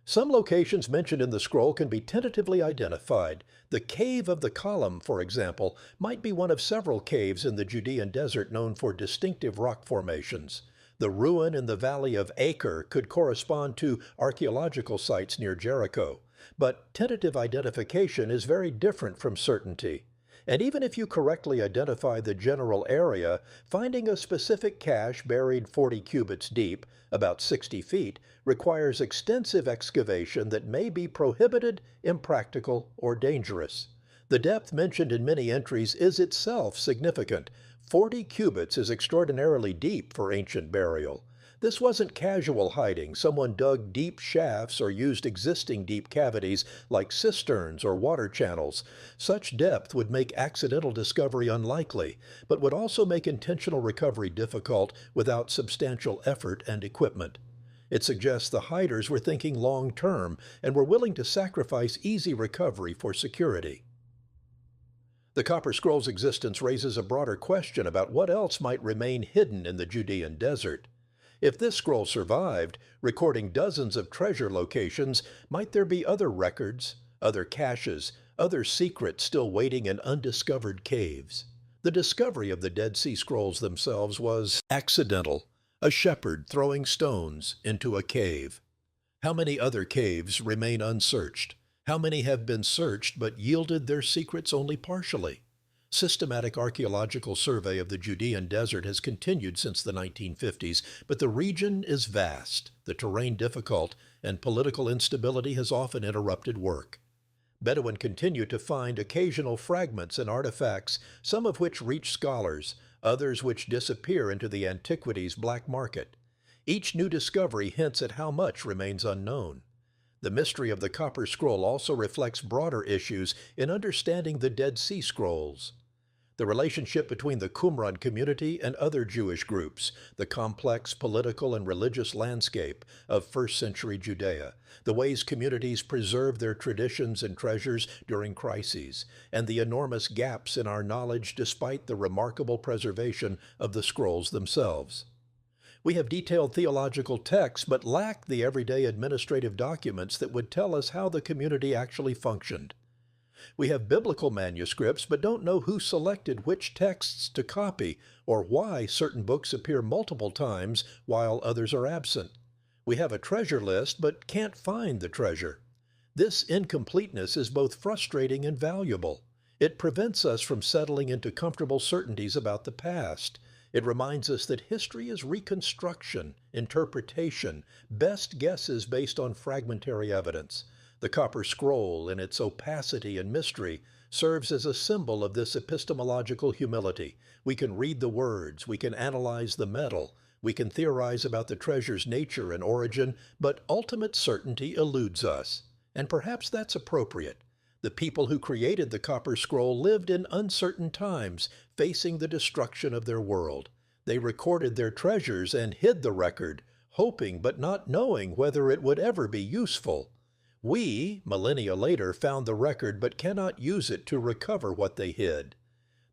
Some locations mentioned in the scroll can be tentatively identified. The Cave of the Column, for example, might be one of several caves in the Judean desert known for distinctive rock formations. The ruin in the valley of Acre could correspond to archaeological sites near Jericho, but tentative identification is very different from certainty. And even if you correctly identify the general area, finding a specific cache buried 40 cubits deep, about 60 feet, requires extensive excavation that may be prohibited, impractical, or dangerous. The depth mentioned in many entries is itself significant. 40 cubits is extraordinarily deep for ancient burial. This wasn't casual hiding. Someone dug deep shafts or used existing deep cavities like cisterns or water channels. Such depth would make accidental discovery unlikely, but would also make intentional recovery difficult without substantial effort and equipment. It suggests the hiders were thinking long-term and were willing to sacrifice easy recovery for security. The Copper Scroll's existence raises a broader question about what else might remain hidden in the Judean desert. If this scroll survived, recording dozens of treasure locations, might there be other records, other caches, other secrets still waiting in undiscovered caves? The discovery of the Dead Sea Scrolls themselves was accidental, a shepherd throwing stones into a cave. How many other caves remain unsearched? How many have been searched but yielded their secrets only partially? Systematic archaeological survey of the Judean desert has continued since the 1950s, but the region is vast, the terrain difficult, and political instability has often interrupted work. Bedouin continue to find occasional fragments and artifacts, some of which reach scholars, others which disappear into the antiquities black market. Each new discovery hints at how much remains unknown. The mystery of the Copper Scroll also reflects broader issues in understanding the Dead Sea Scrolls. The relationship between the Qumran community and other Jewish groups, the complex political and religious landscape of first-century Judea, the ways communities preserve their traditions and treasures during crises, and the enormous gaps in our knowledge despite the remarkable preservation of the scrolls themselves. We have detailed theological texts, but lack the everyday administrative documents that would tell us how the community actually functioned. We have biblical manuscripts, but don't know who selected which texts to copy or why certain books appear multiple times while others are absent. We have a treasure list, but can't find the treasure. This incompleteness is both frustrating and valuable. It prevents us from settling into comfortable certainties about the past. It reminds us that history is reconstruction, interpretation, best guesses based on fragmentary evidence. The Copper Scroll, in its opacity and mystery, serves as a symbol of this epistemological humility. We can read the words, we can analyze the metal, we can theorize about the treasure's nature and origin, but ultimate certainty eludes us. And perhaps that's appropriate. The people who created the Copper Scroll lived in uncertain times, facing the destruction of their world. They recorded their treasures and hid the record, hoping but not knowing whether it would ever be useful. We, millennia later, found the record but cannot use it to recover what they hid.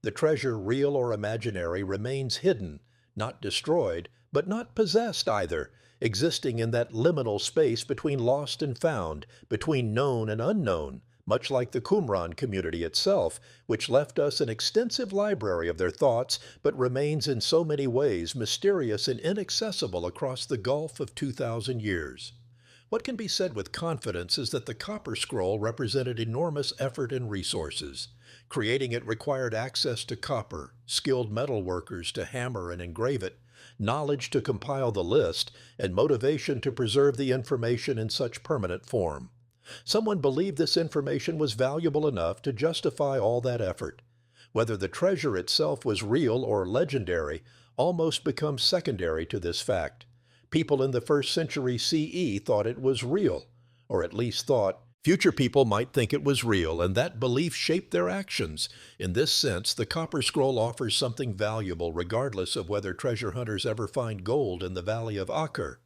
The treasure, real or imaginary, remains hidden, not destroyed, but not possessed either, existing in that liminal space between lost and found, between known and unknown, much like the Qumran community itself, which left us an extensive library of their thoughts, but remains in so many ways mysterious and inaccessible across the gulf of 2,000 years. What can be said with confidence is that the Copper Scroll represented enormous effort and resources. Creating it required access to copper, skilled metal workers to hammer and engrave it, knowledge to compile the list, and motivation to preserve the information in such permanent form. Someone believed this information was valuable enough to justify all that effort. Whether the treasure itself was real or legendary almost becomes secondary to this fact. People in the 1st century CE thought it was real, or at least thought future people might think it was real, and that belief shaped their actions. In this sense, the Copper Scroll offers something valuable regardless of whether treasure hunters ever find gold in the valley of Acre.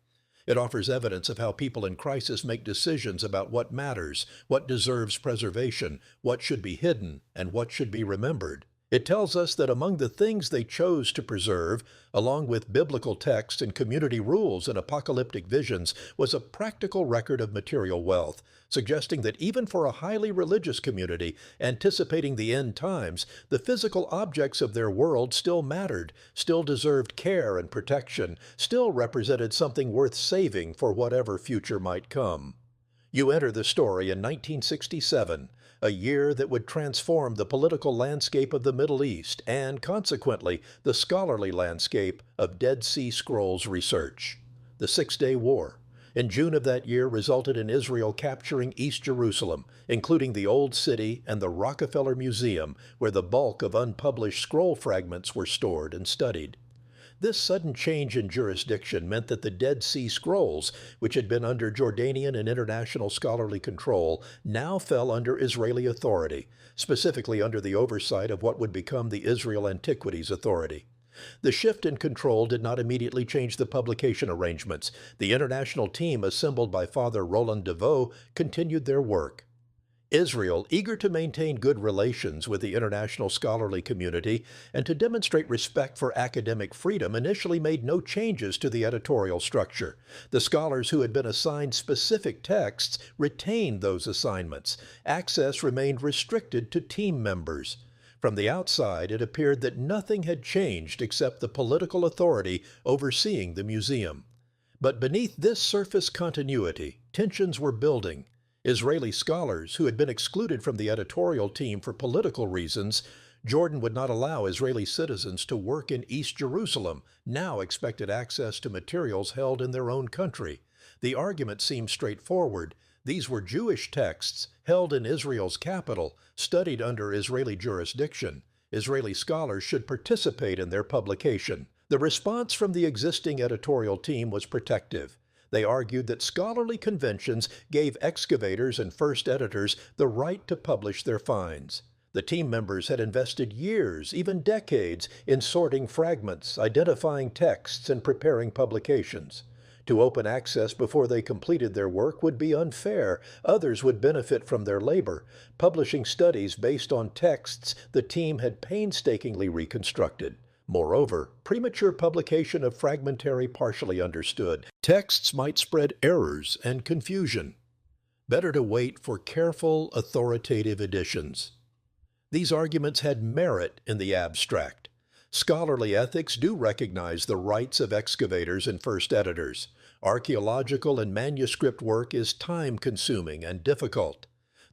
It offers evidence of how people in crisis make decisions about what matters, what deserves preservation, what should be hidden, and what should be remembered. It tells us that among the things they chose to preserve, along with biblical texts and community rules and apocalyptic visions, was a practical record of material wealth, suggesting that even for a highly religious community anticipating the end times, the physical objects of their world still mattered, still deserved care and protection, still represented something worth saving for whatever future might come. You enter the story in 1967, a year that would transform the political landscape of the Middle East and, consequently, the scholarly landscape of Dead Sea Scrolls research. The Six-Day War, in June of that year, resulted in Israel capturing East Jerusalem, including the Old City and the Rockefeller Museum, where the bulk of unpublished scroll fragments were stored and studied. This sudden change in jurisdiction meant that the Dead Sea Scrolls, which had been under Jordanian and international scholarly control, now fell under Israeli authority, specifically under the oversight of what would become the Israel Antiquities Authority. The shift in control did not immediately change the publication arrangements. The international team assembled by Father Roland Deveau continued their work. Israel, eager to maintain good relations with the international scholarly community and to demonstrate respect for academic freedom, initially made no changes to the editorial structure. The scholars who had been assigned specific texts retained those assignments. Access remained restricted to team members. From the outside, it appeared that nothing had changed except the political authority overseeing the museum. But beneath this surface continuity, tensions were building. Israeli scholars who had been excluded from the editorial team for political reasons, Jordan would not allow Israeli citizens to work in East Jerusalem, now expected access to materials held in their own country. The argument seemed straightforward. These were Jewish texts held in Israel's capital, studied under Israeli jurisdiction. Israeli scholars should participate in their publication. The response from the existing editorial team was protective. They argued that scholarly conventions gave excavators and first editors the right to publish their finds. The team members had invested years, even decades, in sorting fragments, identifying texts, and preparing publications. To open access before they completed their work would be unfair. Others would benefit from their labor, publishing studies based on texts the team had painstakingly reconstructed. Moreover, premature publication of fragmentary, partially understood texts might spread errors and confusion. Better to wait for careful, authoritative editions. These arguments had merit in the abstract. Scholarly ethics do recognize the rights of excavators and first editors. Archaeological and manuscript work is time-consuming and difficult.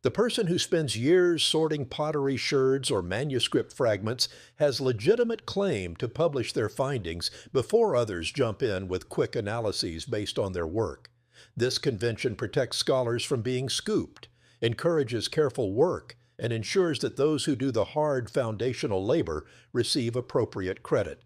The person who spends years sorting pottery sherds or manuscript fragments has legitimate claim to publish their findings before others jump in with quick analyses based on their work. This convention protects scholars from being scooped, encourages careful work, and ensures that those who do the hard foundational labor receive appropriate credit.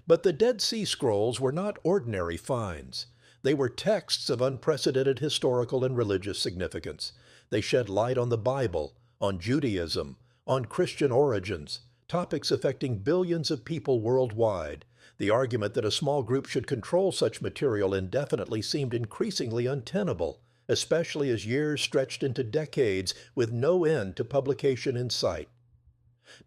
But the Dead Sea Scrolls were not ordinary finds. They were texts of unprecedented historical and religious significance. They shed light on the Bible, on Judaism, on Christian origins, topics affecting billions of people worldwide. The argument that a small group should control such material indefinitely seemed increasingly untenable, especially as years stretched into decades with no end to publication in sight.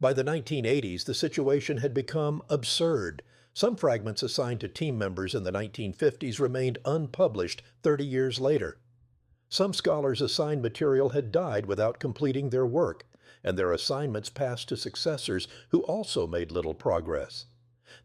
By the 1980s, the situation had become absurd. Some fragments assigned to team members in the 1950s remained unpublished 30 years later. Some scholars assigned material had died without completing their work, and their assignments passed to successors who also made little progress.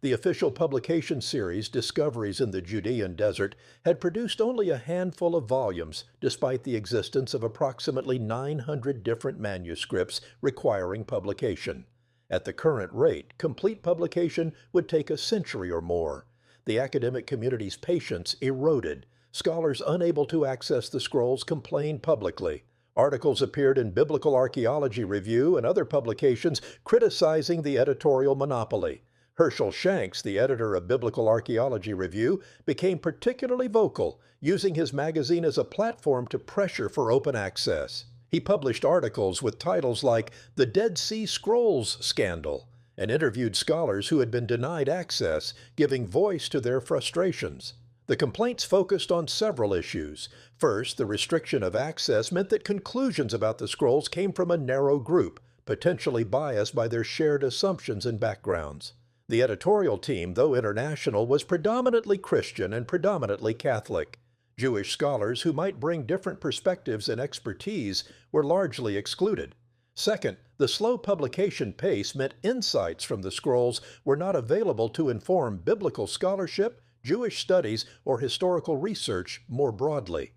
The official publication series, Discoveries in the Judean Desert, had produced only a handful of volumes, despite the existence of approximately 900 different manuscripts requiring publication. At the current rate, complete publication would take a century or more. The academic community's patience eroded. Scholars unable to access the scrolls complained publicly. Articles appeared in Biblical Archaeology Review and other publications criticizing the editorial monopoly. Herschel Shanks, the editor of Biblical Archaeology Review, became particularly vocal, using his magazine as a platform to pressure for open access. He published articles with titles like The Dead Sea Scrolls Scandal and interviewed scholars who had been denied access, giving voice to their frustrations. The complaints focused on several issues. First, the restriction of access meant that conclusions about the scrolls came from a narrow group, potentially biased by their shared assumptions and backgrounds. The editorial team, though international, was predominantly Christian and predominantly Catholic. Jewish scholars who might bring different perspectives and expertise were largely excluded. Second, the slow publication pace meant insights from the scrolls were not available to inform biblical scholarship, Jewish studies, or historical research more broadly.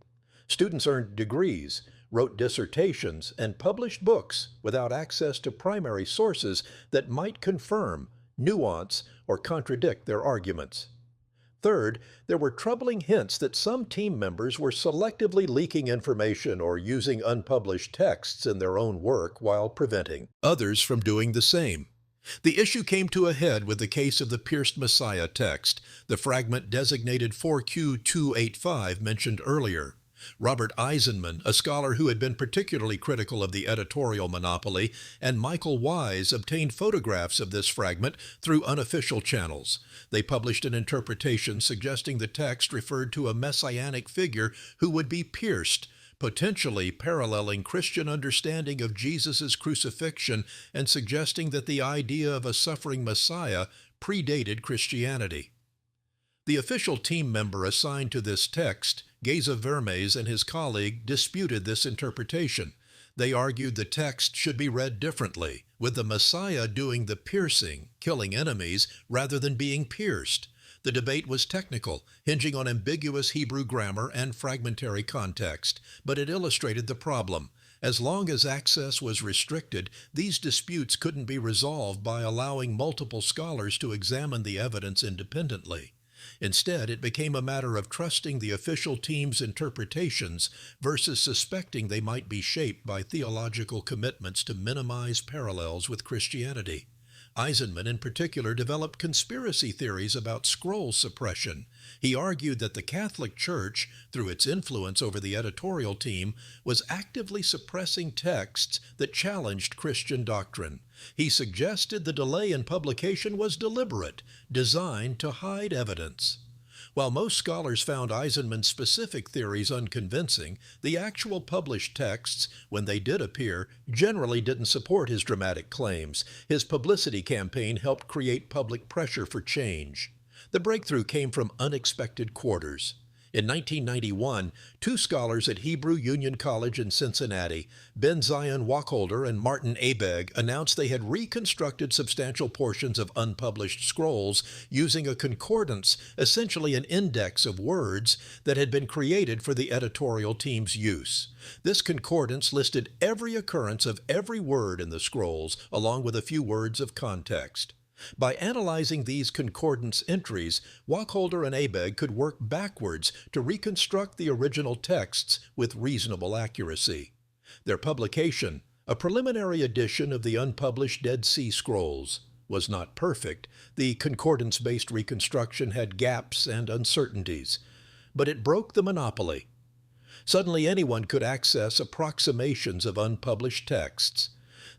Students earned degrees, wrote dissertations, and published books without access to primary sources that might confirm, nuance, or contradict their arguments. Third, there were troubling hints that some team members were selectively leaking information or using unpublished texts in their own work while preventing others from doing the same. The issue came to a head with the case of the Pierced Messiah text, the fragment designated 4Q285 mentioned earlier. Robert Eisenman, a scholar who had been particularly critical of the editorial monopoly, and Michael Wise obtained photographs of this fragment through unofficial channels. They published an interpretation suggesting the text referred to a messianic figure who would be pierced, potentially paralleling Christian understanding of Jesus' crucifixion and suggesting that the idea of a suffering Messiah predated Christianity. The official team member assigned to this text, Geza Vermes, and his colleague disputed this interpretation. They argued the text should be read differently, with the Messiah doing the piercing, killing enemies, rather than being pierced. The debate was technical, hinging on ambiguous Hebrew grammar and fragmentary context, but it illustrated the problem. As long as access was restricted, these disputes couldn't be resolved by allowing multiple scholars to examine the evidence independently. Instead, it became a matter of trusting the official team's interpretations versus suspecting they might be shaped by theological commitments to minimize parallels with Christianity. Eisenman, in particular, developed conspiracy theories about scroll suppression. He argued that the Catholic Church, through its influence over the editorial team, was actively suppressing texts that challenged Christian doctrine. He suggested the delay in publication was deliberate, designed to hide evidence. While most scholars found Eisenman's specific theories unconvincing, the actual published texts, when they did appear, generally didn't support his dramatic claims. His publicity campaign helped create public pressure for change. The breakthrough came from unexpected quarters. In 1991, two scholars at Hebrew Union College in Cincinnati, Ben Zion Wacholder and Martin Abegg, announced they had reconstructed substantial portions of unpublished scrolls using a concordance, essentially an index of words, that had been created for the editorial team's use. This concordance listed every occurrence of every word in the scrolls, along with a few words of context. By analyzing these concordance entries, Wacholder and Abegg could work backwards to reconstruct the original texts with reasonable accuracy. Their publication, a preliminary edition of the unpublished Dead Sea Scrolls, was not perfect. The concordance-based reconstruction had gaps and uncertainties, but it broke the monopoly. Suddenly anyone could access approximations of unpublished texts.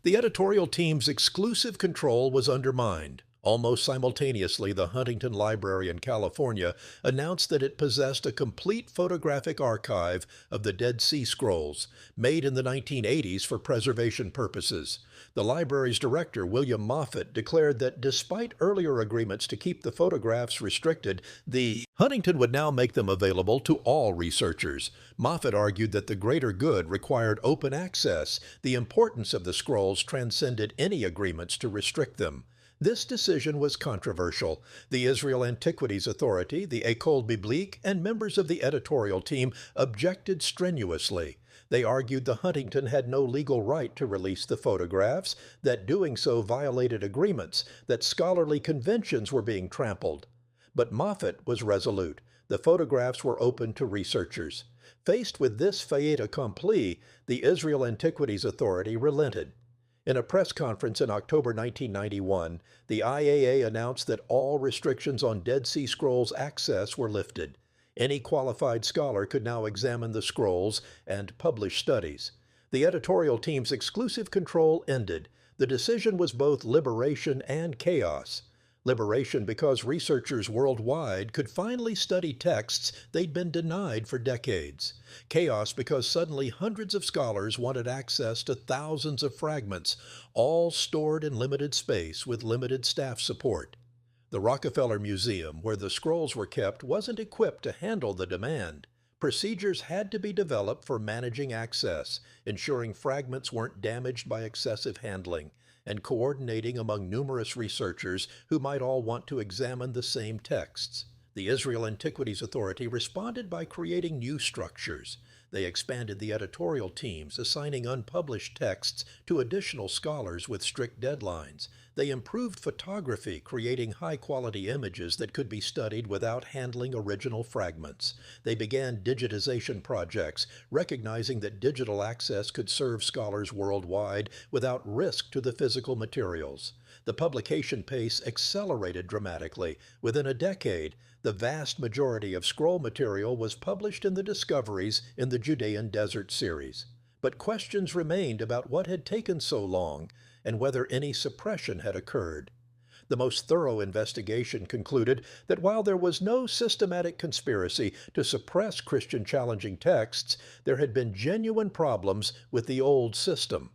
The editorial team's exclusive control was undermined. Almost simultaneously, the Huntington Library in California announced that it possessed a complete photographic archive of the Dead Sea Scrolls, made in the 1980s for preservation purposes. The library's director, William Moffett, declared that despite earlier agreements to keep the photographs restricted, the Huntington would now make them available to all researchers. Moffett argued that the greater good required open access. The importance of the scrolls transcended any agreements to restrict them. This decision was controversial. The Israel Antiquities Authority, the École Biblique, and members of the editorial team objected strenuously. They argued the Huntington had no legal right to release the photographs, that doing so violated agreements, that scholarly conventions were being trampled. But Moffett was resolute. The photographs were open to researchers. Faced with this fait accompli, the Israel Antiquities Authority relented. In a press conference in October 1991, the IAA announced that all restrictions on Dead Sea Scrolls access were lifted. Any qualified scholar could now examine the scrolls and publish studies. The editorial team's exclusive control ended. The decision was both liberation and chaos. Liberation because researchers worldwide could finally study texts they'd been denied for decades. Chaos because suddenly hundreds of scholars wanted access to thousands of fragments, all stored in limited space with limited staff support. The Rockefeller Museum, where the scrolls were kept, wasn't equipped to handle the demand. Procedures had to be developed for managing access, ensuring fragments weren't damaged by excessive handling, and coordinating among numerous researchers who might all want to examine the same texts. The Israel Antiquities Authority responded by creating new structures. They expanded the editorial teams, assigning unpublished texts to additional scholars with strict deadlines. They improved photography, creating high-quality images that could be studied without handling original fragments. They began digitization projects, recognizing that digital access could serve scholars worldwide without risk to the physical materials. The publication pace accelerated dramatically. Within a decade, the vast majority of scroll material was published in the Discoveries in the Judean Desert series. But questions remained about what had taken so long and whether any suppression had occurred. The most thorough investigation concluded that while there was no systematic conspiracy to suppress Christian challenging texts, there had been genuine problems with the old system.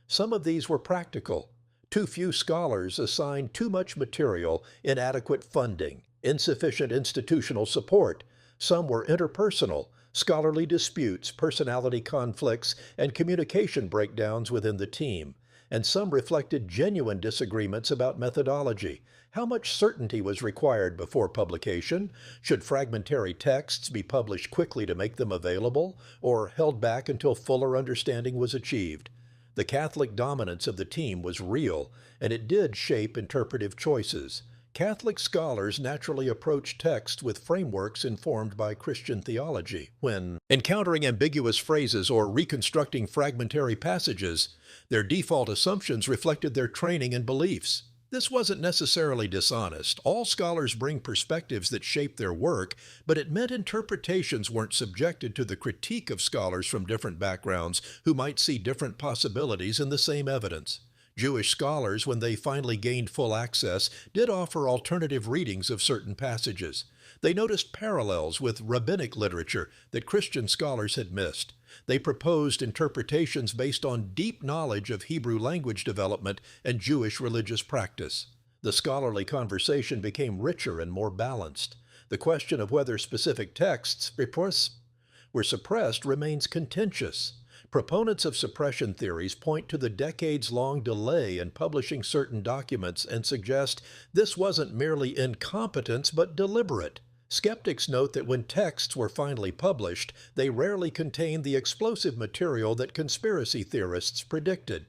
Some of these were practical. Too few scholars assigned too much material, inadequate funding, insufficient institutional support. Some were interpersonal, scholarly disputes, personality conflicts, and communication breakdowns within the team. And some reflected genuine disagreements about methodology. How much certainty was required before publication? Should fragmentary texts be published quickly to make them available, or held back until fuller understanding was achieved? The Catholic dominance of the team was real, and it did shape interpretive choices. Catholic scholars naturally approach texts with frameworks informed by Christian theology. When encountering ambiguous phrases or reconstructing fragmentary passages, their default assumptions reflected their training and beliefs. This wasn't necessarily dishonest. All scholars bring perspectives that shape their work, but it meant interpretations weren't subjected to the critique of scholars from different backgrounds who might see different possibilities in the same evidence. Jewish scholars, when they finally gained full access, did offer alternative readings of certain passages. They noticed parallels with rabbinic literature that Christian scholars had missed. They proposed interpretations based on deep knowledge of Hebrew language development and Jewish religious practice. The scholarly conversation became richer and more balanced. The question of whether specific texts were suppressed remains contentious. Proponents of suppression theories point to the decades-long delay in publishing certain documents and suggest this wasn't merely incompetence but deliberate. Skeptics note that when texts were finally published, they rarely contained the explosive material that conspiracy theorists predicted.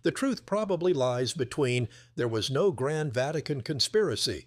The truth probably lies between there was no grand Vatican conspiracy